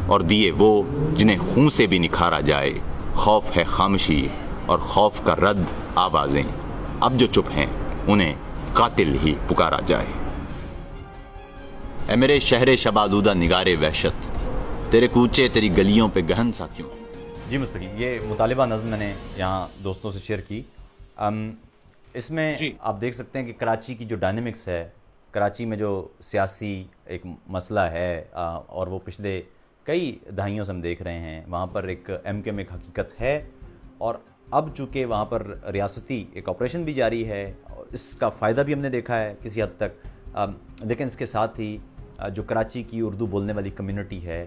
اور دیے وہ جنہیں خون سے بھی نکھارا جائے. خوف ہے خاموشی اور خوف کا رد آوازیں, اب جو چپ ہیں انہیں قاتل ہی پکارا جائے. اے میرے شہر شب آلودہ نگارے وحشت, تیرے کوچے تیری گلیوں پہ گہن سا کیوں. جی مستقیم, یہ مطالبہ نظم میں نے یہاں دوستوں سے شیئر کی. اس میں آپ دیکھ سکتے ہیں کہ کراچی کی جو ڈائنمکس ہے, کراچی میں جو سیاسی ایک مسئلہ ہے, اور وہ پچھلے کئی دہائیوں سے ہم دیکھ رہے ہیں, وہاں پر ایک ایم کیو ایم ایک حقیقت ہے, اور اب چونکہ وہاں پر ریاستی ایک آپریشن بھی جاری ہے, اور اس کا فائدہ بھی ہم نے دیکھا ہے کسی حد تک. لیکن اس کے ساتھ ہی جو کراچی کی اردو بولنے والی کمیونٹی ہے,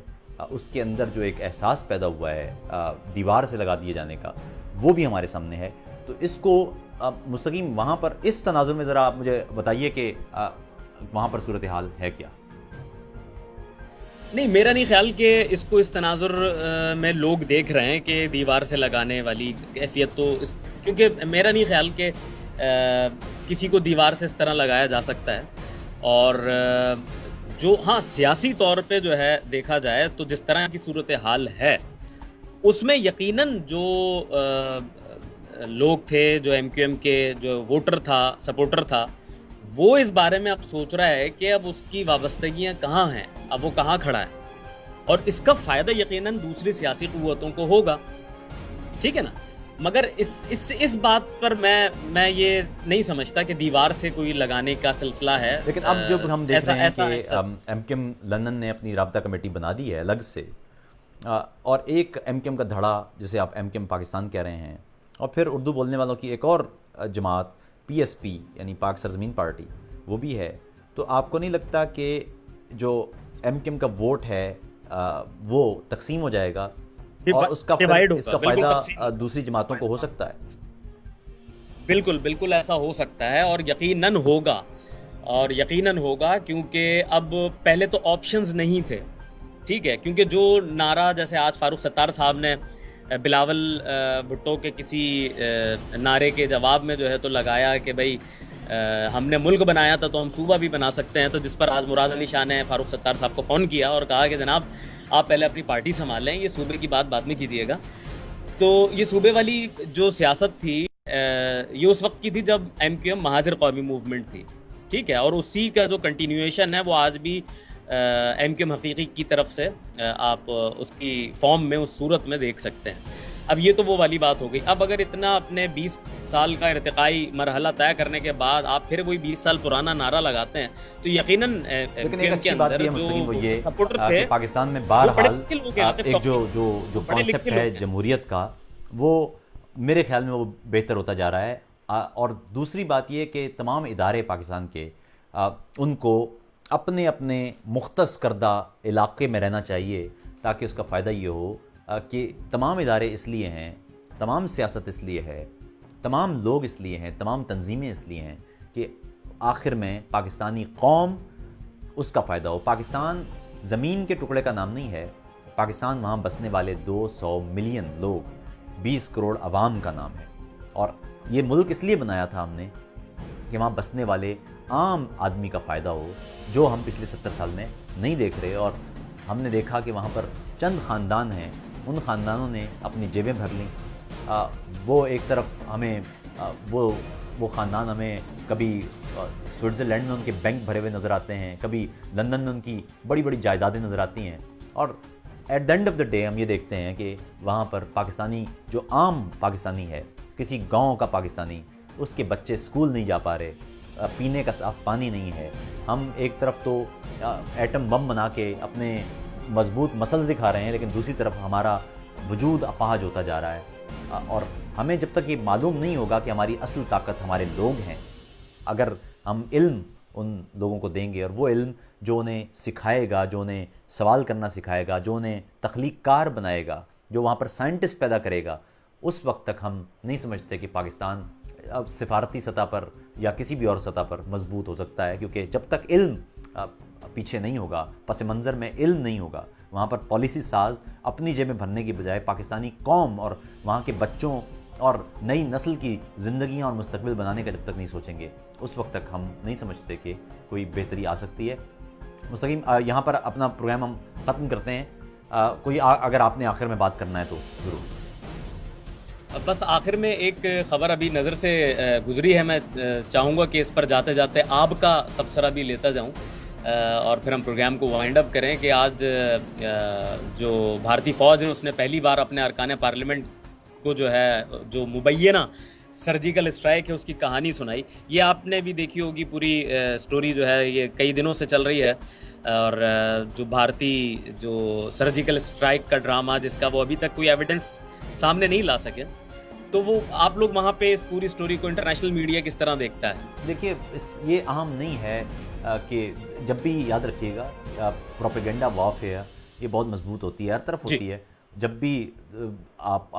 اس کے اندر جو ایک احساس پیدا ہوا ہے دیوار سے لگا دیے جانے کا, وہ بھی ہمارے سامنے ہے. تو اس کو مستقیم وہاں پر اس تناظر میں ذرا آپ مجھے بتائیے کہ وہاں پر صورتحال ہے کیا؟ نہیں, میرا نہیں خیال کہ اس کو اس تناظر میں لوگ دیکھ رہے ہیں کہ دیوار سے لگانے والی کیفیت, تو کیونکہ میرا نہیں خیال کہ کسی کو دیوار سے اس طرح لگایا جا سکتا ہے. اور جو سیاسی طور پہ جو ہے دیکھا جائے تو جس طرح کی صورتحال ہے اس میں یقیناً جو لوگ تھے, جو ایم کیو ایم کے جو ووٹر تھا, سپورٹر تھا, وہ اس بارے میں اب سوچ رہا ہے کہ اب اس کی وابستگیاں کہاں ہیں, اب وہ کہاں کھڑا ہے, اور اس کا فائدہ یقیناً دوسری سیاسی قوتوں کو ہوگا. ٹھیک ہے نا, مگر اس بات پر میں یہ نہیں سمجھتا کہ دیوار سے کوئی لگانے کا سلسلہ ہے. لیکن اب جب ہم دیکھ رہے ہیں کہ ایم کیو ایم لندن نے اپنی رابطہ کمیٹی بنا دی ہے الگ سے, اور ایک ایم کیو ایم کا دھڑا جسے آپ ایم کیو ایم پاکستان کہہ رہے ہیں, اور پھر اردو بولنے والوں کی ایک اور جماعت پی ایس پی یعنی پاک سرزمین پارٹی وہ بھی ہے, تو آپ کو نہیں لگتا کہ جو ایم کیو ایم کا ووٹ ہے وہ تقسیم ہو جائے گا, اور اس کا فائدہ دوسری جماعتوں کو ہو سکتا ہے؟ بالکل بالکل ایسا ہو سکتا ہے, اور یقیناً ہوگا, کیونکہ اب پہلے تو آپشنز نہیں تھے. ٹھیک ہے, کیونکہ جو نعرہ جیسے آج فاروق ستار صاحب نے بلاول بھٹو کے کسی نعرے کے جواب میں جو ہے تو لگایا کہ بھائی ہم نے ملک بنایا تھا تو ہم صوبہ بھی بنا سکتے ہیں, تو جس پر آج مراد علی شاہ نے فاروق ستار صاحب کو فون کیا اور کہا کہ جناب آپ پہلے اپنی پارٹی سنبھال لیں, یہ صوبے کی بات میں کیجیے گا. تو یہ صوبے والی جو سیاست تھی یہ اس وقت کی تھی جب ایم کیو ایم مہاجر قومی موومنٹ تھی. ٹھیک ہے, اور اسی کا جو کنٹینیویشن ہے وہ آج بھی ایم کیو ایم حقیقی کی طرف سے آپ اس کی فارم میں, اس صورت میں دیکھ سکتے ہیں. اب یہ تو وہ والی بات ہو گئی. اب اگر اتنا اپنے 20 سال کا ارتقائی مرحلہ طے کرنے کے بعد آپ پھر وہی 20 سال پرانا نعرہ لگاتے ہیں تو یقیناً لیکن ایک اچھی بات بھی ہے مستقیم وہ یہ سپورٹر کہ تھے پاکستان میں بہرحال ایک ایک جو کانسیپٹ ہے جمہوریت کا وہ میرے خیال میں وہ بہتر ہوتا جا رہا ہے. اور دوسری بات یہ کہ تمام ادارے پاکستان کے ان کو اپنے اپنے مختص کردہ علاقے میں رہنا چاہیے تاکہ اس کا فائدہ یہ ہو کہ تمام ادارے اس لیے ہیں, تمام سیاست اس لیے ہے, تمام لوگ اس لیے ہیں, تمام تنظیمیں اس لیے ہیں کہ آخر میں پاکستانی قوم اس کا فائدہ ہو. پاکستان زمین کے ٹکڑے کا نام نہیں ہے, پاکستان وہاں بسنے والے 200 ملین لوگ, 20 کروڑ عوام کا نام ہے. اور یہ ملک اس لیے بنایا تھا ہم نے کہ وہاں بسنے والے عام آدمی کا فائدہ ہو, جو ہم پچھلے 70 سال میں نہیں دیکھ رہے. اور ہم نے دیکھا کہ وہاں پر چند خاندان ہیں, ان خاندانوں نے اپنی جیبیں بھر لیں. وہ ایک طرف ہمیں وہ خاندان ہمیں کبھی سوئٹزرلینڈ میں ان کے بینک بھرے ہوئے نظر آتے ہیں, کبھی لندن میں ان کی بڑی بڑی جائیدادیں نظر آتی ہیں. اور at the end of the day ہم یہ دیکھتے ہیں کہ وہاں پر پاکستانی جو عام پاکستانی ہے, کسی گاؤں کا پاکستانی, اس کے بچے اسکول نہیں جا پا رہے, پینے کا صاف پانی نہیں ہے. ہم ایک طرف تو ایٹم بم بنا کے اپنے مضبوط مسلز دکھا رہے ہیں, لیکن دوسری طرف ہمارا وجود اپاہج ہوتا جا رہا ہے. اور ہمیں جب تک یہ معلوم نہیں ہوگا کہ ہماری اصل طاقت ہمارے لوگ ہیں, اگر ہم علم ان لوگوں کو دیں گے, اور وہ علم جو انہیں سکھائے گا, جو انہیں سوال کرنا سکھائے گا, جو انہیں تخلیق کار بنائے گا, جو وہاں پر سائنٹسٹ پیدا کرے گا, اس وقت تک ہم نہیں سمجھتے کہ پاکستان اب سفارتی سطح پر یا کسی بھی اور سطح پر مضبوط ہو سکتا ہے. کیونکہ جب تک علم پیچھے نہیں ہوگا, پس منظر میں علم نہیں ہوگا, وہاں پر پالیسی ساز اپنی جیبیں بھرنے کی بجائے پاکستانی قوم اور وہاں کے بچوں اور نئی نسل کی زندگیاں اور مستقبل بنانے کا جب تک نہیں سوچیں گے, اس وقت تک ہم نہیں سمجھتے کہ کوئی بہتری آ سکتی ہے. مستقیم یہاں پر اپنا پروگرام ہم ختم کرتے ہیں. کوئی اگر آپ نے آخر میں بات کرنا ہے تو ضرور. بس آخر میں ایک خبر ابھی نظر سے گزری ہے, میں چاہوں گا کہ اس پر جاتے جاتے آپ کا تبصرہ بھی لیتا جاؤں اور پھر ہم پروگرام کو وائنڈ اپ کریں. کہ آج جو بھارتی فوج ہے اس نے پہلی بار اپنے ارکان پارلیمنٹ کو جو مبینہ سرجیکل اسٹرائک ہے اس کی کہانی سنائی. یہ آپ نے بھی دیکھی ہوگی, پوری سٹوری جو ہے یہ کئی دنوں سے چل رہی ہے. اور جو بھارتی جو سرجیکل اسٹرائک کا ڈرامہ, جس کا وہ ابھی تک کوئی ایویڈنس سامنے نہیں لا سکے, تو وہ آپ لوگ وہاں پہ اس پوری سٹوری کو انٹرنیشنل میڈیا کس طرح دیکھتا ہے؟ دیکھیے یہ اہم نہیں ہے کہ جب بھی یاد رکھیے گا پروپیگنڈا وارفیئر یہ بہت مضبوط ہوتی ہے, ہر طرف ہوتی ہے. جب بھی آپ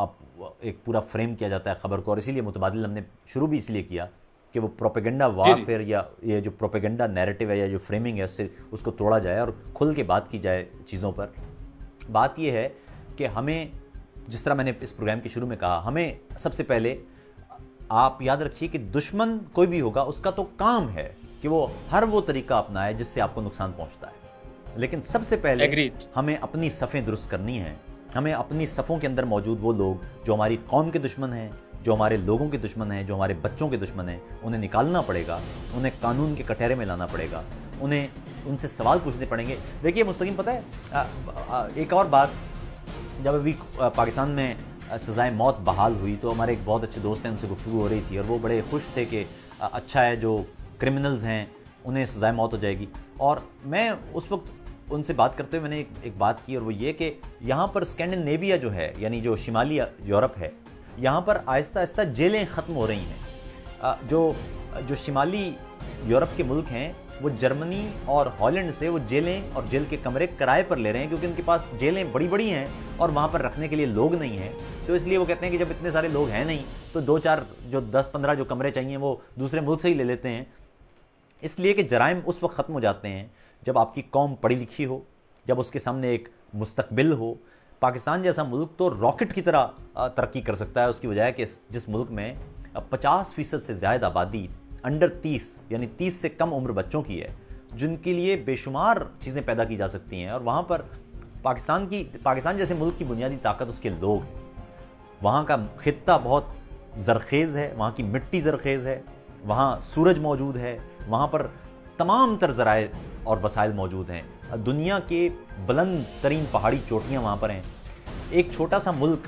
ایک پورا فریم کیا جاتا ہے خبر کو, اور اسی لیے متبادل ہم نے شروع بھی اس لیے کیا کہ وہ پروپیگنڈا وارفیئر یا یہ جو پروپیگنڈا نیریٹو ہے یا جو فریمنگ ہے اس کو توڑا جائے اور کھل کے بات کی جائے چیزوں پر. بات یہ ہے کہ ہمیں, جس طرح میں نے اس پروگرام کے شروع میں کہا, ہمیں سب سے پہلے آپ یاد رکھیے کہ دشمن کوئی بھی ہوگا اس کا تو کام ہے کہ وہ ہر وہ طریقہ اپنائے جس سے آپ کو نقصان پہنچتا ہے. لیکن سب سے پہلے ہمیں اپنی صفیں درست کرنی ہیں. ہمیں اپنی صفوں کے اندر موجود وہ لوگ جو ہماری قوم کے دشمن ہیں, جو ہمارے لوگوں کے دشمن ہیں, جو ہمارے بچوں کے دشمن ہیں, انہیں نکالنا پڑے گا, انہیں قانون کے کٹہرے میں لانا پڑے گا, انہیں ان سے سوال پوچھنے پڑیں گے. دیکھیے مستقیم, پتہ ہے ایک اور بات, جب ابھی پاکستان میں سزائے موت بحال ہوئی تو ہمارے ایک بہت اچھے دوست ہیں, ان سے گفتگو ہو رہی تھی اور وہ بڑے خوش تھے کہ اچھا ہے جو کرمنلز ہیں انہیں سزائے موت ہو جائے گی. اور میں اس وقت ان سے بات کرتے ہوئے میں نے ایک بات کی, اور وہ یہ کہ یہاں پر اسکینڈینیویا جو ہے, یعنی جو شمالی یورپ ہے, یہاں پر آہستہ آہستہ جیلیں ختم ہو رہی ہیں. جو شمالی یورپ کے ملک ہیں وہ جرمنی اور ہالینڈ سے وہ جیلیں اور جیل کے کمرے کرائے پر لے رہے ہیں, کیونکہ ان کے پاس جیلیں بڑی بڑی ہیں اور وہاں پر رکھنے کے لیے لوگ نہیں ہیں. تو اس لیے وہ کہتے ہیں کہ جب اتنے سارے لوگ ہیں نہیں تو 2-4 جو 10-15 جو کمرے چاہیے وہ دوسرے ملک سے ہی لے لیتے ہیں. اس لیے کہ جرائم اس وقت ختم ہو جاتے ہیں جب آپ کی قوم پڑھی لکھی ہو, جب اس کے سامنے ایک مستقبل ہو. پاکستان جیسا ملک تو راکٹ کی طرح ترقی کر سکتا ہے, اس کی وجہ ہے کہ جس ملک میں 50% سے زیادہ آبادی انڈر 30 یعنی 30 سے کم عمر بچوں کی ہے, جن کے لیے بے شمار چیزیں پیدا کی جا سکتی ہیں. اور وہاں پر پاکستان جیسے ملک کی بنیادی طاقت اس کے لوگ ہیں. وہاں کا خطہ بہت زرخیز ہے, وہاں کی مٹی زرخیز ہے, وہاں سورج موجود ہے, وہاں پر تمام تر ذرائع اور وسائل موجود ہیں. دنیا کے بلند ترین پہاڑی چوٹیاں وہاں پر ہیں. ایک چھوٹا سا ملک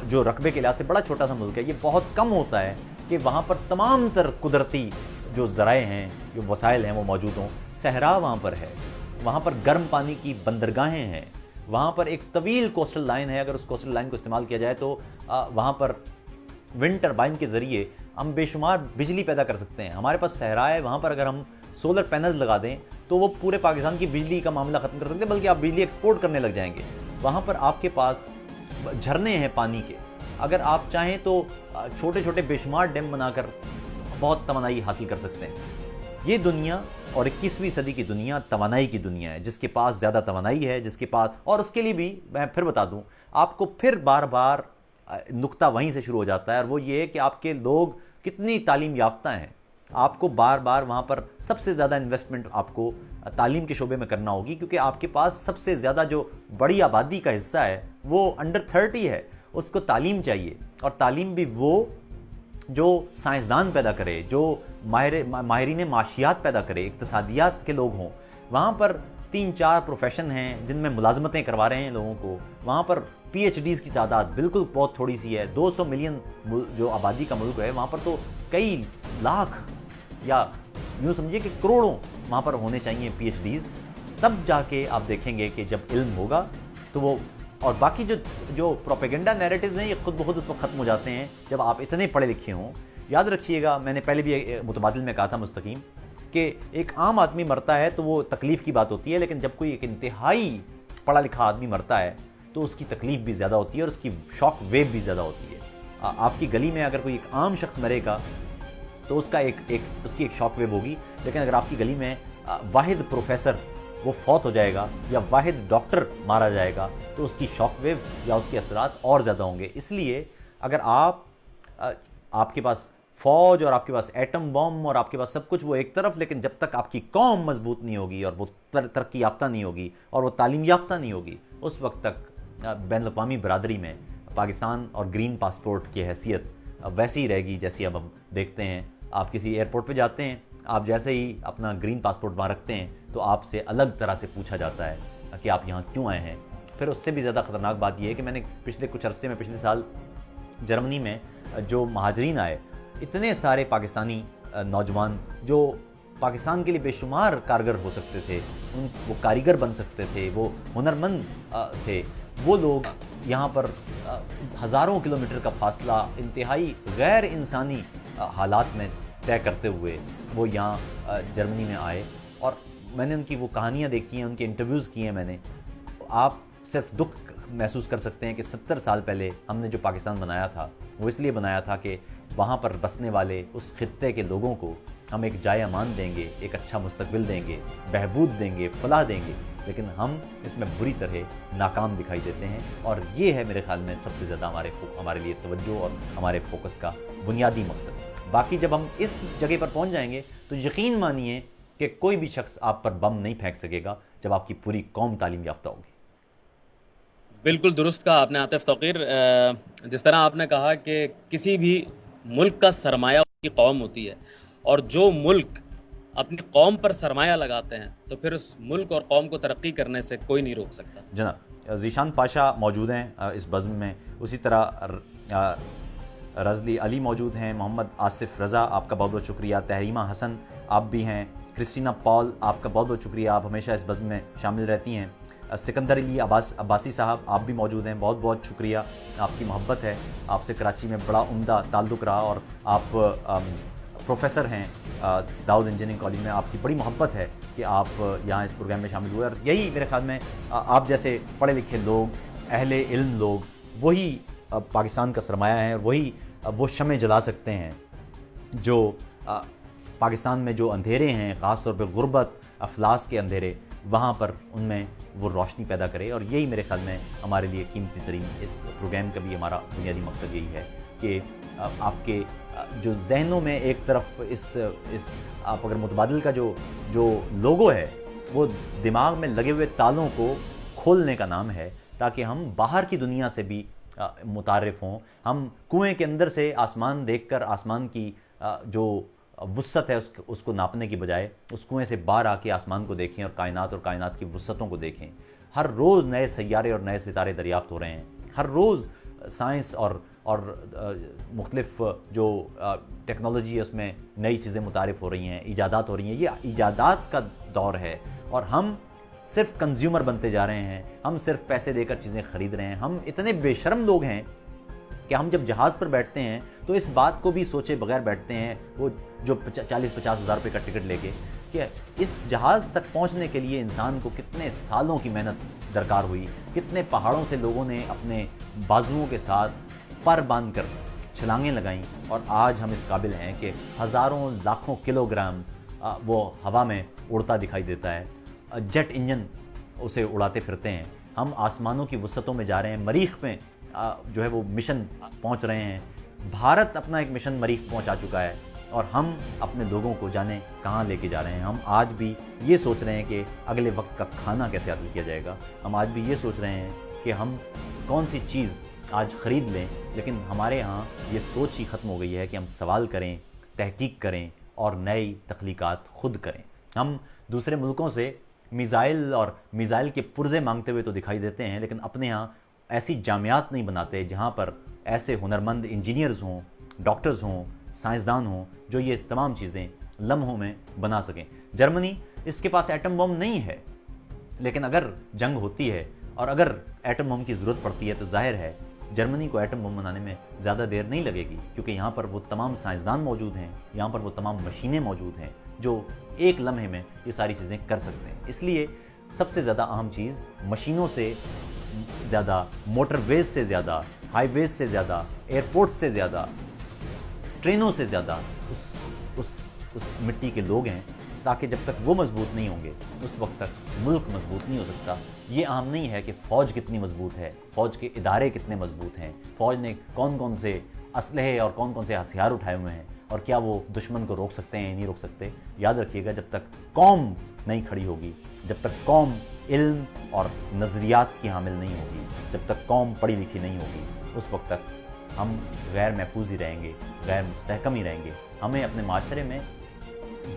جو رقبے کے لحاظ سے بڑا چھوٹا سا ملک ہے، یہ بہت کم ہوتا ہے کہ وہاں پر تمام تر قدرتی جو ذرائع ہیں، جو وسائل ہیں وہ موجود ہوں۔ صحرا وہاں پر ہے، وہاں پر گرم پانی کی بندرگاہیں ہیں، وہاں پر ایک طویل کوسٹل لائن ہے، اگر اس کوسٹل لائن کو استعمال کیا جائے تو وہاں پر ونڈ ٹربائن کے ذریعے ہم بے شمار بجلی پیدا کر سکتے ہیں۔ ہمارے پاس صحرا ہے، وہاں پر اگر ہم سولر پینلز لگا دیں تو وہ پورے پاکستان کی بجلی کا معاملہ ختم کر سکتے ہیں، بلکہ آپ بجلی ایکسپورٹ کرنے لگ جائیں گے۔ وہاں پر آپ کے پاس جھرنے ہیں پانی کے، اگر آپ چاہیں تو چھوٹے چھوٹے بے شمار ڈیم بنا کر بہت توانائی حاصل کر سکتے ہیں۔ یہ دنیا اور 21ویں صدی کی دنیا توانائی کی دنیا ہے، جس کے پاس زیادہ توانائی ہے، جس کے پاس، اور اس کے لیے بھی میں پھر بتا دوں آپ کو، پھر بار بار نقطہ وہیں سے شروع ہو جاتا ہے، اور وہ یہ ہے کہ آپ کے لوگ کتنی تعلیم یافتہ ہیں۔ آپ کو بار بار وہاں پر سب سے زیادہ انویسٹمنٹ آپ کو تعلیم کے شعبے میں کرنا ہوگی، کیونکہ آپ کے پاس سب سے زیادہ جو بڑی آبادی کا حصہ ہے وہ انڈر 30 ہے، اس کو تعلیم چاہیے، اور تعلیم بھی وہ جو سائنسدان پیدا کرے، جو ماہرین معاشیات پیدا کرے، اقتصادیات کے لوگ ہوں۔ وہاں پر 3-4 پروفیشن ہیں جن میں ملازمتیں کروا رہے ہیں لوگوں کو۔ وہاں پر پی ایچ ڈیز کی تعداد بالکل بہت تھوڑی سی ہے، 200 ملین جو آبادی کا ملک ہے، وہاں پر تو کئی لاکھ یا یوں سمجھیے کہ کروڑوں وہاں پر ہونے چاہیے پی ایچ ڈیز، تب جا کے آپ دیکھیں گے کہ جب علم ہوگا تو وہ، اور باقی جو پروپیگنڈا نیریٹیوز ہیں یہ خود بخود اس وقت ختم ہو جاتے ہیں جب آپ اتنے پڑھے لکھے ہوں۔ یاد رکھیے گا، میں نے پہلے بھی متبادل میں کہا تھا مستقیم، کہ ایک عام آدمی مرتا ہے تو وہ تکلیف کی بات ہوتی ہے، لیکن جب کوئی ایک انتہائی پڑھا لکھا آدمی مرتا ہے تو اس کی تکلیف بھی زیادہ ہوتی ہے، اور اس کی شاک ویو بھی زیادہ ہوتی ہے۔ آپ کی گلی میں اگر کوئی ایک عام شخص مرے گا تو اس کی ایک شاک ویو ہوگی، لیکن اگر آپ کی گلی میں واحد پروفیسر وہ فوت ہو جائے گا یا واحد ڈاکٹر مارا جائے گا تو اس کی شاک ویو یا اس کے اثرات اور زیادہ ہوں گے۔ اس لیے اگر آپ کے پاس فوج اور آپ کے پاس ایٹم بم اور آپ کے پاس سب کچھ وہ ایک طرف، لیکن جب تک آپ کی قوم مضبوط نہیں ہوگی اور وہ ترقی یافتہ نہیں ہوگی اور وہ تعلیم یافتہ نہیں ہوگی، اس وقت تک بین الاقوامی برادری میں پاکستان اور گرین پاسپورٹ کی حیثیت ویسی ہی رہے گی جیسی اب ہم دیکھتے ہیں۔ آپ کسی ایئرپورٹ پہ جاتے ہیں، آپ جیسے ہی اپنا گرین پاسپورٹ وہاں رکھتے ہیں تو آپ سے الگ طرح سے پوچھا جاتا ہے کہ آپ یہاں کیوں آئے ہیں۔ پھر اس سے بھی زیادہ خطرناک بات یہ ہے کہ میں نے پچھلے کچھ عرصے میں، پچھلے سال جرمنی میں جو مہاجرین آئے، اتنے سارے پاکستانی نوجوان جو پاکستان کے لیے بے شمار کارگر ہو سکتے تھے، وہ کاریگر بن سکتے تھے، وہ ہنرمند تھے، وہ لوگ یہاں پر ہزاروں کلومیٹر کا فاصلہ انتہائی غیر انسانی حالات میں طے کرتے ہوئے وہ یہاں جرمنی میں آئے، اور میں نے ان کی وہ کہانیاں دیکھی ہیں، ان کے انٹرویوز کیے ہیں میں نے۔ آپ صرف دکھ محسوس کر سکتے ہیں کہ 70 سال پہلے ہم نے جو پاکستان بنایا تھا وہ اس لیے بنایا تھا کہ وہاں پر بسنے والے اس خطے کے لوگوں کو ہم ایک جائے امان دیں گے، ایک اچھا مستقبل دیں گے، بہبود دیں گے، فلاح دیں گے، لیکن ہم اس میں بری طرح ناکام دکھائی دیتے ہیں، اور یہ ہے میرے خیال میں سب سے زیادہ ہمارے لیے توجہ اور ہمارے فوکس کا بنیادی مقصد۔ باقی جب ہم اس جگہ پر پہنچ جائیں گے تو یقین مانیے کہ کوئی بھی شخص آپ پر بم نہیں پھینک سکے گا جب آپ کی پوری قوم تعلیم یافتہ ہوگی۔ بالکل درست کہا آپ نے عاطف توقیر۔ جس طرح آپ نے کہا کہ کسی بھی ملک کا سرمایہ اس کی قوم ہوتی ہے، اور جو ملک اپنی قوم پر سرمایہ لگاتے ہیں تو پھر اس ملک اور قوم کو ترقی کرنے سے کوئی نہیں روک سکتا۔ جناب ذیشان پاشا موجود ہیں اس بزم میں، اسی طرح رضلی علی موجود ہیں، محمد آصف رضا آپ کا بہت بہت شکریہ، تحریمہ حسن آپ بھی ہیں، کرسٹینا پال آپ کا بہت بہت شکریہ، آپ ہمیشہ اس بزم میں شامل رہتی ہیں، سکندر علی عباسی صاحب آپ بھی موجود ہیں، بہت بہت شکریہ، آپ کی محبت ہے، آپ سے کراچی میں بڑا عمدہ تعلق رہا، اور آپ پروفیسر ہیں داؤد انجینئرنگ کالج میں، آپ کی بڑی محبت ہے کہ آپ یہاں اس پروگرام میں شامل ہوئے، اور یہی میرے خیال میں آپ جیسے پڑھے لکھے لوگ، اہل علم لوگ، وہی پاکستان کا سرمایہ ہیں، اور وہی وہ شمع جلا سکتے ہیں جو پاکستان میں جو اندھیرے ہیں، خاص طور پہ غربت، افلاس کے اندھیرے، وہاں پر ان میں وہ روشنی پیدا کرے، اور یہی میرے خیال میں ہمارے لیے قیمتی ترین اس پروگرام کا بھی ہمارا بنیادی مقصد یہی ہے کہ آپ کے جو ذہنوں میں ایک طرف اس آپ اگر متبادل کا جو لوگو ہے وہ دماغ میں لگے ہوئے تالوں کو کھولنے کا نام ہے، تاکہ ہم باہر کی دنیا سے بھی متعارف ہوں، ہم کنویں کے اندر سے آسمان دیکھ کر آسمان کی جو وسعت ہے اس کو ناپنے کی بجائے اس کنویں سے باہر آ کے آسمان کو دیکھیں اور کائنات کی وسعتوں کو دیکھیں۔ ہر روز نئے سیارے اور نئے ستارے دریافت ہو رہے ہیں، ہر روز سائنس اور مختلف جو ٹیکنالوجی ہے اس میں نئی چیزیں متعارف ہو رہی ہیں، ایجادات ہو رہی ہیں، یہ ایجادات کا دور ہے اور ہم صرف کنزیومر بنتے جا رہے ہیں، ہم صرف پیسے دے کر چیزیں خرید رہے ہیں. ہم اتنے بے شرم لوگ ہیں کہ ہم جب جہاز پر بیٹھتے ہیں تو اس بات کو بھی سوچے بغیر بیٹھتے ہیں، وہ جو 40-50 ہزار روپے کا ٹکٹ لے کے، کہ اس جہاز تک پہنچنے کے لیے انسان کو کتنے سالوں کی محنت درکار ہوئی، کتنے پہاڑوں سے لوگوں نے اپنے بازوؤں کے ساتھ پر باندھ کر چھلانگیں لگائیں، اور آج ہم اس قابل ہیں کہ ہزاروں لاکھوں کلو گرام وہ ہوا میں اڑتا دکھائی دیتا ہے. جیٹ انجن اسے اڑاتے پھرتے ہیں. ہم آسمانوں کی وسعتوں میں جا رہے ہیں، مریخ میں جو ہے وہ مشن پہنچ رہے ہیں. بھارت اپنا ایک مشن مریخ پہنچا چکا ہے اور ہم اپنے لوگوں کو جانے کہاں لے کے جا رہے ہیں. ہم آج بھی یہ سوچ رہے ہیں کہ اگلے وقت کا کھانا کیسے حاصل کیا جائے گا. ہم آج بھی یہ سوچ رہے ہیں کہ ہم کون سی چیز آج خرید لیں، لیکن ہمارے ہاں یہ سوچ ہی ختم ہو گئی ہے کہ ہم سوال کریں، تحقیق کریں اور نئی تخلیقات خود کریں. ہم دوسرے ملکوں سے میزائل کے پرزے مانگتے ہوئے تو دکھائی دیتے ہیں، لیکن اپنے ہاں ایسی جامعات نہیں بناتے جہاں پر ایسے ہنرمند انجینئرز ہوں، ڈاکٹرز ہوں، سائنسدان ہوں جو یہ تمام چیزیں لمحوں میں بنا سکیں. جرمنی، اس کے پاس ایٹم بم نہیں ہے، لیکن اگر جنگ ہوتی ہے اور اگر ایٹم بم کی ضرورت پڑتی ہے تو ظاہر ہے جرمنی کو ایٹم بم بنانے میں زیادہ دیر نہیں لگے گی، کیونکہ یہاں پر وہ تمام سائنسدان موجود ہیں، یہاں پر وہ تمام مشینیں موجود ہیں جو ایک لمحے میں یہ ساری چیزیں کر سکتے ہیں. اس لیے سب سے زیادہ اہم چیز مشینوں سے زیادہ، موٹر ویز سے زیادہ، ہائی ویز سے زیادہ، ایئرپورٹ سے زیادہ، ٹرینوں سے زیادہ اس مٹی کے لوگ ہیں، تاکہ جب تک وہ مضبوط نہیں ہوں گے اس وقت تک ملک مضبوط نہیں ہو سکتا. یہ اہم نہیں ہے کہ فوج کتنی مضبوط ہے، فوج کے ادارے کتنے مضبوط ہیں، فوج نے کون کون سے اسلحے اور کون کون سے ہتھیار اٹھائے ہوئے ہیں اور کیا وہ دشمن کو روک سکتے ہیں یا نہیں روک سکتے. یاد رکھیے گا، جب تک قوم نہیں کھڑی ہوگی، جب تک قوم علم اور نظریات کی حامل نہیں ہوگی، جب تک قوم پڑھی لکھی نہیں ہوگی، اس وقت تک ہم غیر محفوظ ہی رہیں گے، غیر مستحکم ہی رہیں گے. ہمیں اپنے معاشرے میں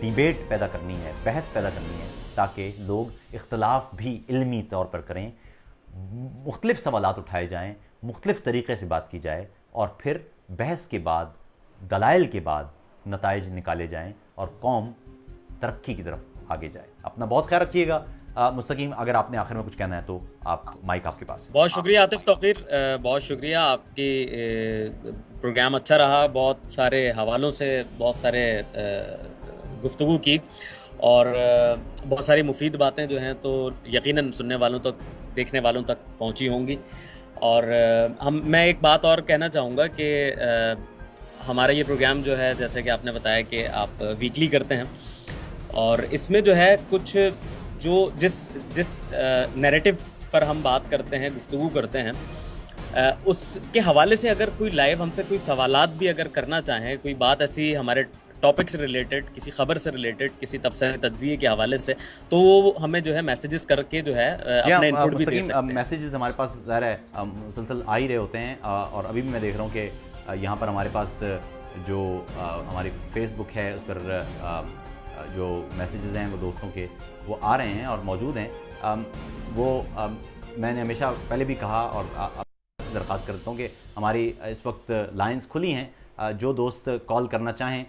ڈیبیٹ پیدا کرنی ہے، بحث پیدا کرنی ہے، تاکہ لوگ اختلاف بھی علمی طور پر کریں، مختلف سوالات اٹھائے جائیں، مختلف طریقے سے بات کی جائے اور پھر بحث کے بعد، دلائل کے بعد نتائج نکالے جائیں اور قوم ترقی کی طرف آگے جائے. اپنا بہت خیال رکھیے گا. مستقیم، اگر آپ نے آخر میں کچھ کہنا ہے تو مائک آپ کے پاس ہے. بہت شکریہ عاطف توقیر، بہت شکریہ. آپ کی پروگرام اچھا رہا، بہت سارے حوالوں سے بہت سارے گفتگو کی اور بہت ساری مفید باتیں جو ہیں تو یقیناً سننے والوں تک، دیکھنے والوں تک پہنچی ہوں گی. اور میں ایک بات اور کہنا چاہوں گا کہ ہمارا یہ پروگرام جو ہے، جیسے کہ آپ نے بتایا کہ آپ ویکلی کرتے ہیں، اور اس میں جو ہے کچھ جو جس نیریٹو پر ہم بات کرتے ہیں، گفتگو کرتے ہیں، اس کے حوالے سے اگر کوئی لائیو ہم سے کوئی سوالات بھی اگر کرنا چاہیں، کوئی بات ایسی ہمارے ٹاپک سے ریلیٹڈ، کسی خبر سے ریلیٹڈ، کسی تبصرے تجزیے کے حوالے سے، تو وہ ہمیں جو ہے میسیجز کر کے جو ہے اپنا انپٹ بھی دے سکتے ہیں. میسیجز ہمارے پاس ظاہر ہے مسلسل آ ہی رہے ہوتے ہیں، اور ابھی بھی میں دیکھ رہا ہوں کہ یہاں پر ہمارے پاس جو ہماری فیس بک ہے اس پر جو میسیجز ہیں وہ دوستوں کے وہ آ رہے ہیں اور موجود ہیں. وہ میں نے ہمیشہ پہلے بھی کہا اور درخواست کرتا ہوں کہ ہماری اس وقت لائنز کھلی ہیں. جو دوست کال کرنا چاہیں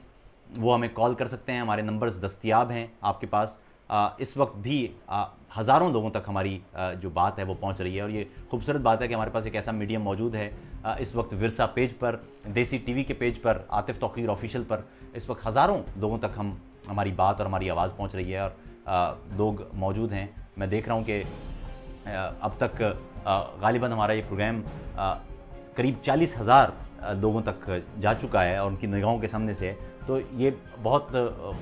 وہ ہمیں کال کر سکتے ہیں. ہمارے نمبرز دستیاب ہیں آپ کے پاس. اس وقت بھی ہزاروں لوگوں تک ہماری جو بات ہے وہ پہنچ رہی ہے، اور یہ خوبصورت بات ہے کہ ہمارے پاس ایک ایسا میڈیم موجود ہے اس وقت. ورثہ پیج پر، دیسی ٹی وی کے پیج پر، عاطف توقیر آفیشیل پر اس وقت ہزاروں لوگوں تک ہماری بات اور ہماری آواز پہنچ رہی ہے، اور لوگ موجود ہیں. میں دیکھ رہا ہوں کہ اب تک غالباً ہمارا یہ پروگرام قریب 40,000 لوگوں تک جا چکا ہے اور ان کی نگاہوں کے سامنے سے. تو یہ بہت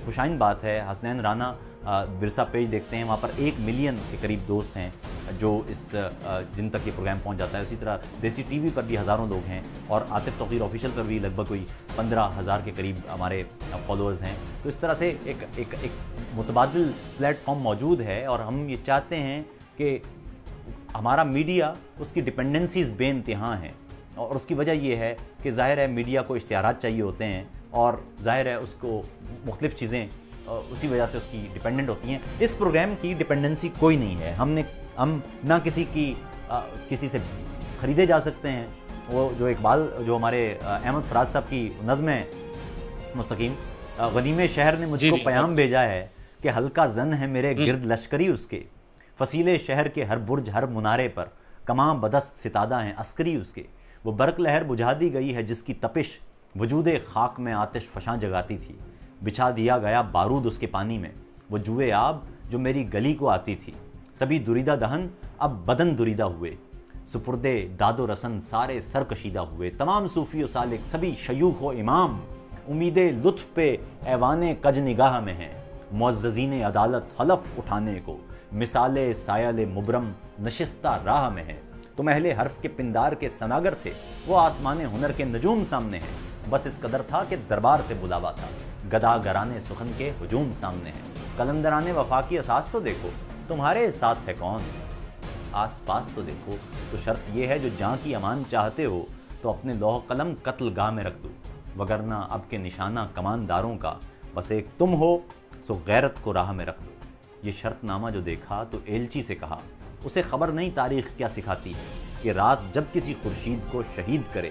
خوشائن بات ہے. حسنین رانا ورثہ پیج دیکھتے ہیں، وہاں پر 1 ملین کے قریب دوست ہیں جو جن تک یہ پروگرام پہنچ جاتا ہے. اسی طرح دیسی ٹی وی پر بھی ہزاروں لوگ ہیں، اور عاطف توقیر آفیشیل پر بھی لگ بھگ کوئی 15,000 کے قریب ہمارے فالوورز ہیں. تو اس طرح سے ایک متبادل پلیٹ فارم موجود ہے، اور ہم یہ چاہتے ہیں کہ ہمارا میڈیا، اس کی ڈپینڈنسیز بے انتہا ہیں، اور اس کی وجہ یہ ہے کہ ظاہر ہے میڈیا کو اشتہارات چاہیے ہوتے ہیں، اور ظاہر ہے اس کو مختلف چیزیں اسی وجہ سے اس کی ڈپینڈنٹ ہوتی ہیں. اس پروگرام کی ڈپینڈنسی کوئی نہیں ہے. ہم نہ کسی سے خریدے جا سکتے ہیں، وہ جو اقبال جو ہمارے احمد فراز صاحب کی نظم ہے مستقیم، غنیم شہر نے مجھ کو پیام بھیجا ہے کہ ہلکا زن ہے میرے گرد لشکری اس کے، فصیل شہر کے ہر برج ہر منارے پر کماں بدست ستادہ ہیں عسکری اس کے، وہ برق لہر بجھا دی گئی ہے جس کی تپش وجود خاک میں آتش فشاں جگاتی تھی، بچھا دیا گیا بارود اس کے پانی میں، وہ جوئے آب جو میری گلی کو آتی تھی، سبھی دریدہ دہن اب بدن دریدہ ہوئے، سپردے داد و رسن سارے سر کشیدہ ہوئے، تمام صوفی و سالک سبھی شیوخ و امام امید لطف پہ ایوان کج نگاہ میں ہیں، معززین عدالت حلف اٹھانے کو مثال سایل مبرم نشستہ راہ میں ہے، تم اہل حرف کے پندار کے سناگر تھے، وہ آسمان ہنر کے نجوم سامنے ہیں، بس اس قدر تھا کہ دربار سے بلاوا تھا، گدا گرانے سخن کے ہجوم سامنے ہیں، قلندران وفا کی اساس تو دیکھو تمہارے ساتھ ہے کون، آس پاس تو دیکھو، تو شرط یہ ہے جو جاں کی امان چاہتے ہو تو اپنے لوح قلم قتل گاہ میں رکھ دو، وگرنہ اب کے نشانہ کمانداروں کا بس ایک تم ہو، سو غیرت کو راہ میں رکھ دو۔ یہ شرط نامہ جو دیکھا تو ایلچی سے کہا، اسے خبر نہیں تاریخ کیا سکھاتی ہے کہ رات جب کسی خورشید کو شہید کرے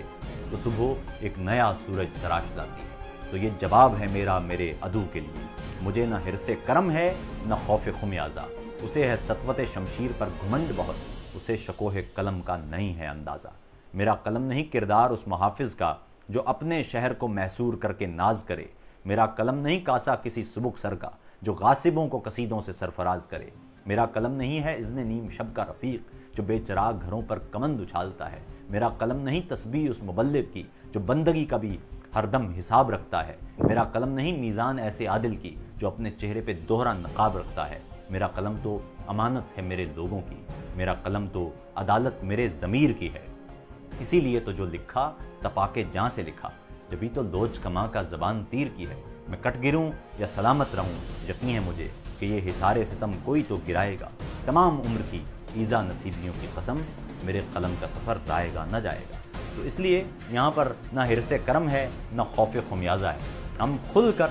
تو صبح ایک نیا سورج تراش لاتی ہے، تو یہ جواب ہے میرا میرے عدو کے لیے، مجھے نہ حرص کرم ہے نہ خوف خمیازہ، اسے ہے سطوت شمشیر پر گھمنڈ بہت، اسے شکوہ قلم کا نہیں ہے اندازہ، میرا قلم نہیں کردار اس محافظ کا جو اپنے شہر کو محصور کر کے ناز کرے، میرا قلم نہیں کاسا کسی سبک سر کا جو غاصبوں کو قصیدوں سے سرفراز کرے، میرا قلم نہیں ہے اذن نیم شب کا رفیق جو بے چراغ گھروں پر کمند اچھالتا ہے، میرا قلم نہیں تسبیح اس مبلغ کی جو بندگی کا بھی ہر دم حساب رکھتا ہے، میرا قلم نہیں میزان ایسے عادل کی جو اپنے چہرے پہ دوہرا نقاب رکھتا ہے، میرا قلم تو امانت ہے میرے لوگوں کی، میرا قلم تو عدالت میرے ضمیر کی ہے، اسی لیے تو جو لکھا تپاکے جاں سے لکھا، جبھی تو لوچ کماں کا زبان تیر کی ہے، میں کٹ گروں یا سلامت رہوں یقین ہے مجھے کہ یہ حصار ستم کوئی تو گرائے گا، تمام عمر کی ایزا نصیبیوں کی قسم میرے قلم کا سفر رائے گا نہ جائے گا۔ تو اس لیے یہاں پر نہ حرص کرم ہے نہ خوف خمیازہ ہے، ہم کھل کر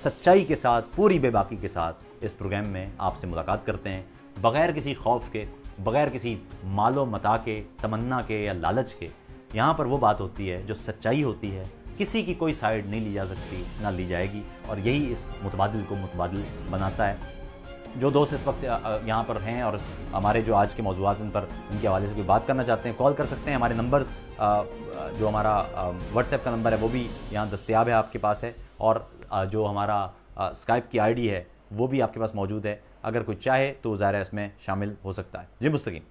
سچائی کے ساتھ پوری بے باکی کے ساتھ اس پروگرام میں آپ سے ملاقات کرتے ہیں، بغیر کسی خوف کے، بغیر کسی مال و متاع کے، تمنا کے یا لالچ کے۔ یہاں پر وہ بات ہوتی ہے جو سچائی ہوتی ہے، کسی کی کوئی سائیڈ نہیں لی جا سکتی نہ لی جائے گی، اور یہی اس متبادل کو متبادل بناتا ہے۔ جو دوست اس وقت یہاں پر ہیں اور ہمارے جو آج کے موضوعات ان پر ان کے حوالے سے کوئی بات کرنا چاہتے ہیں، کال کر سکتے ہیں۔ ہمارے نمبرز جو ہمارا واٹس ایپ کا نمبر ہے وہ بھی یہاں دستیاب ہے، آپ کے پاس ہے، اور جو ہمارا اسکائپ کی آئی ڈی ہے وہ بھی آپ کے پاس موجود ہے، اگر کوئی چاہے تو ظاہر ہے اس میں شامل ہو سکتا ہے۔ جی مستقیم۔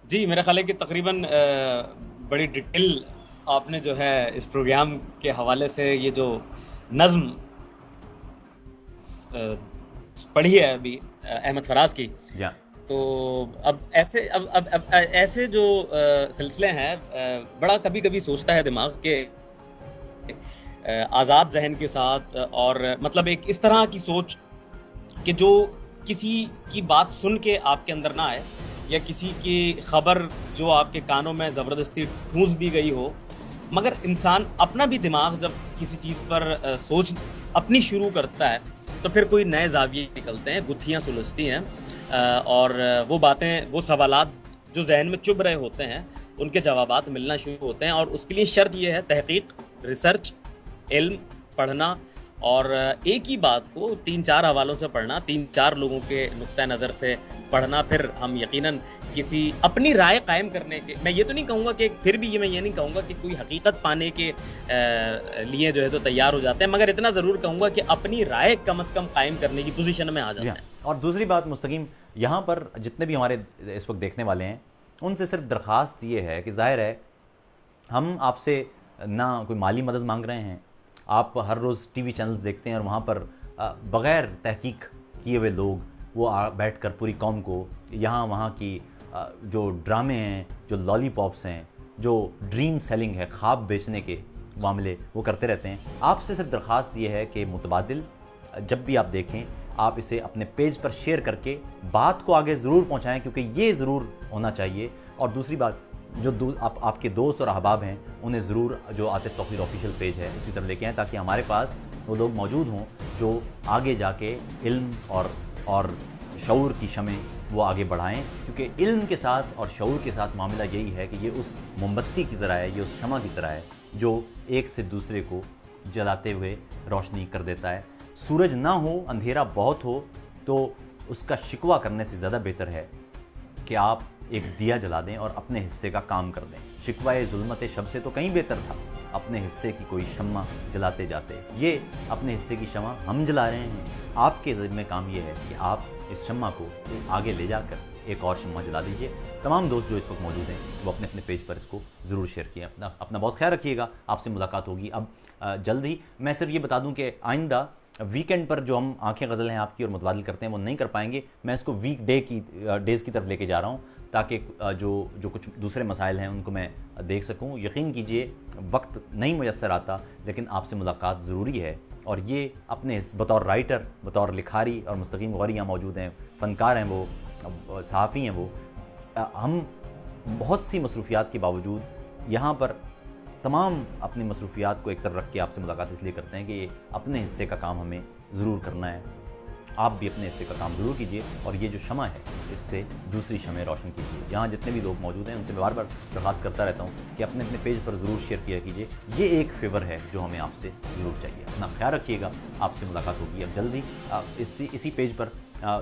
جی میرا خیال ہے کہ تقریباً بڑی ڈیٹیل آپ نے جو ہے اس پروگرام کے حوالے سے یہ جو نظم پڑھی ہے ابھی احمد فراز کی، تو اب ایسے جو سلسلے ہیں بڑا کبھی کبھی سوچتا ہے دماغ کہ آزاد ذہن کے ساتھ، اور مطلب ایک اس طرح کی سوچ کہ جو کسی کی بات سن کے آپ کے اندر نہ آئے، یا کسی کی خبر جو آپ کے کانوں میں زبردستی ٹھونس دی گئی ہو، مگر انسان اپنا بھی دماغ جب کسی چیز پر سوچ اپنی شروع کرتا ہے تو پھر کوئی نئے زاویے نکلتے ہیں، گتھیاں سلجھتی ہیں، اور وہ باتیں، وہ سوالات جو ذہن میں چبھ رہے ہوتے ہیں ان کے جوابات ملنا شروع ہوتے ہیں، اور اس کے لیے شرط یہ ہے تحقیق، ریسرچ، علم، پڑھنا، اور ایک ہی بات کو 3-4 حوالوں سے پڑھنا، 3-4 لوگوں کے نقطہ نظر سے پڑھنا، پھر ہم یقیناً کسی اپنی رائے قائم کرنے کے، میں یہ تو نہیں کہوں گا کہ پھر بھی میں یہ نہیں کہوں گا کہ کوئی حقیقت پانے کے لیے جو ہے تو تیار ہو جاتے ہیں، مگر اتنا ضرور کہوں گا کہ اپنی رائے کم از کم قائم کرنے کی پوزیشن میں آ جاتے ہیں۔ اور دوسری بات مستقیم، یہاں پر جتنے بھی ہمارے اس وقت دیکھنے والے ہیں ان سے صرف درخواست یہ ہے کہ ظاہر ہے ہم آپ سے نہ کوئی مالی مدد مانگ رہے ہیں، آپ ہر روز ٹی وی چینلز دیکھتے ہیں اور وہاں پر بغیر تحقیق کیے ہوئے لوگ وہ بیٹھ کر پوری قوم کو یہاں وہاں کی جو ڈرامے ہیں، جو لالی پاپس ہیں، جو ڈریم سیلنگ ہے، خواب بیچنے کے معاملے وہ کرتے رہتے ہیں۔ آپ سے صرف درخواست یہ ہے کہ متبادل جب بھی آپ دیکھیں آپ اسے اپنے پیج پر شیئر کر کے بات کو آگے ضرور پہنچائیں، کیونکہ یہ ضرور ہونا چاہیے۔ اور دوسری بات، جو آپ کے دوست اور احباب ہیں انہیں ضرور جو عاطف توقیر آفیشیل پیج ہے اسی طرح لے کے آئیں، تاکہ ہمارے پاس وہ لوگ موجود ہوں جو آگے جا کے علم اور شعور کی شمع وہ آگے بڑھائیں، کیونکہ علم کے ساتھ اور شعور کے ساتھ معاملہ یہی ہے کہ یہ اس موم بتی کی طرح ہے، یہ اس شمع کی طرح ہے جو ایک سے دوسرے کو جلاتے ہوئے روشنی کر دیتا ہے۔ سورج نہ ہو، اندھیرا بہت ہو تو اس کا شکوہ کرنے سے زیادہ بہتر ہے کہ آپ ایک دیا جلا دیں اور اپنے حصے کا کام کر دیں۔ شکوہ ظلمت شب سے تو کہیں بہتر تھا اپنے حصے کی کوئی شمع جلاتے جاتے۔ یہ اپنے حصے کی شمع ہم جلا رہے ہیں، آپ کے ذمہ کام یہ ہے کہ آپ اس شمع کو آگے لے جا کر ایک اور شمع جلا دیجئے۔ تمام دوست جو اس وقت موجود ہیں وہ اپنے اپنے پیج پر اس کو ضرور شیئر کیے۔ اپنا بہت خیال رکھیے گا، آپ سے ملاقات ہوگی اب جلد ہی۔ میں صرف یہ بتا دوں کہ آئندہ ویکینڈ پر جو ہم آنکھیں غزل ہیں آپ کی اور متبادل کرتے ہیں وہ نہیں کر پائیں گے، میں اس کو ویک ڈیز کی طرف لے کے جا رہا ہوں تاکہ جو کچھ دوسرے مسائل ہیں ان کو میں دیکھ سکوں۔ یقین کیجئے وقت نہیں میسر آتا، لیکن آپ سے ملاقات ضروری ہے، اور یہ اپنے بطور رائٹر، بطور لکھاری، اور مستقیم غوری یہاں موجود ہیں، فنکار ہیں، وہ صحافی ہیں، وہ ہم بہت سی مصروفیات کے باوجود یہاں پر تمام اپنی مصروفیات کو ایک طرف رکھ کے آپ سے ملاقات اس لیے کرتے ہیں کہ یہ اپنے حصے کا کام ہمیں ضرور کرنا ہے۔ آپ بھی اپنے حصے کا کام ضرور کیجئے، اور یہ جو شمع ہے اس سے دوسری شمعیں روشن کیجئے۔ یہاں جتنے بھی لوگ موجود ہیں ان سے میں بار بار درخواست کرتا رہتا ہوں کہ اپنے اپنے پیج پر ضرور شیئر کیا کیجئے، یہ ایک فیور ہے جو ہمیں آپ سے ضرور چاہیے۔ اپنا خیال رکھیے گا، آپ سے ملاقات ہوگی اب جلدی اسی پیج پر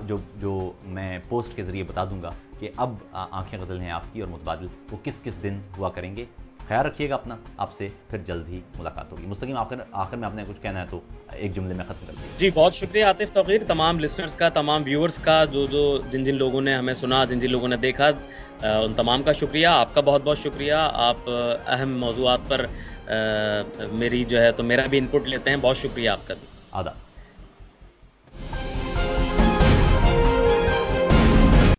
جو میں پوسٹ کے ذریعے بتا دوں گا کہ اب آنکھیں غزل ہیں آپ کی اور متبادل وہ کس کس دن ہوا کریں گے۔ خیال رکھیے گا اپنا، آپ سے پھر جلد ہی ملاقات ہوگی۔ مستقیم آخر میں آپ نے کچھ کہنا ہے تو ایک جملے میں ختم کر دیں۔ جی بہت شکریہ عاطف توقیر، تمام لسنرز کا، تمام ویورز کا، جن لوگوں نے ہمیں سنا، جن لوگوں نے دیکھا، ان تمام کا شکریہ۔ آپ کا بہت بہت شکریہ، آپ اہم موضوعات پر میرا بھی انپٹ لیتے ہیں، بہت شکریہ آپ کا بھی۔ آداب۔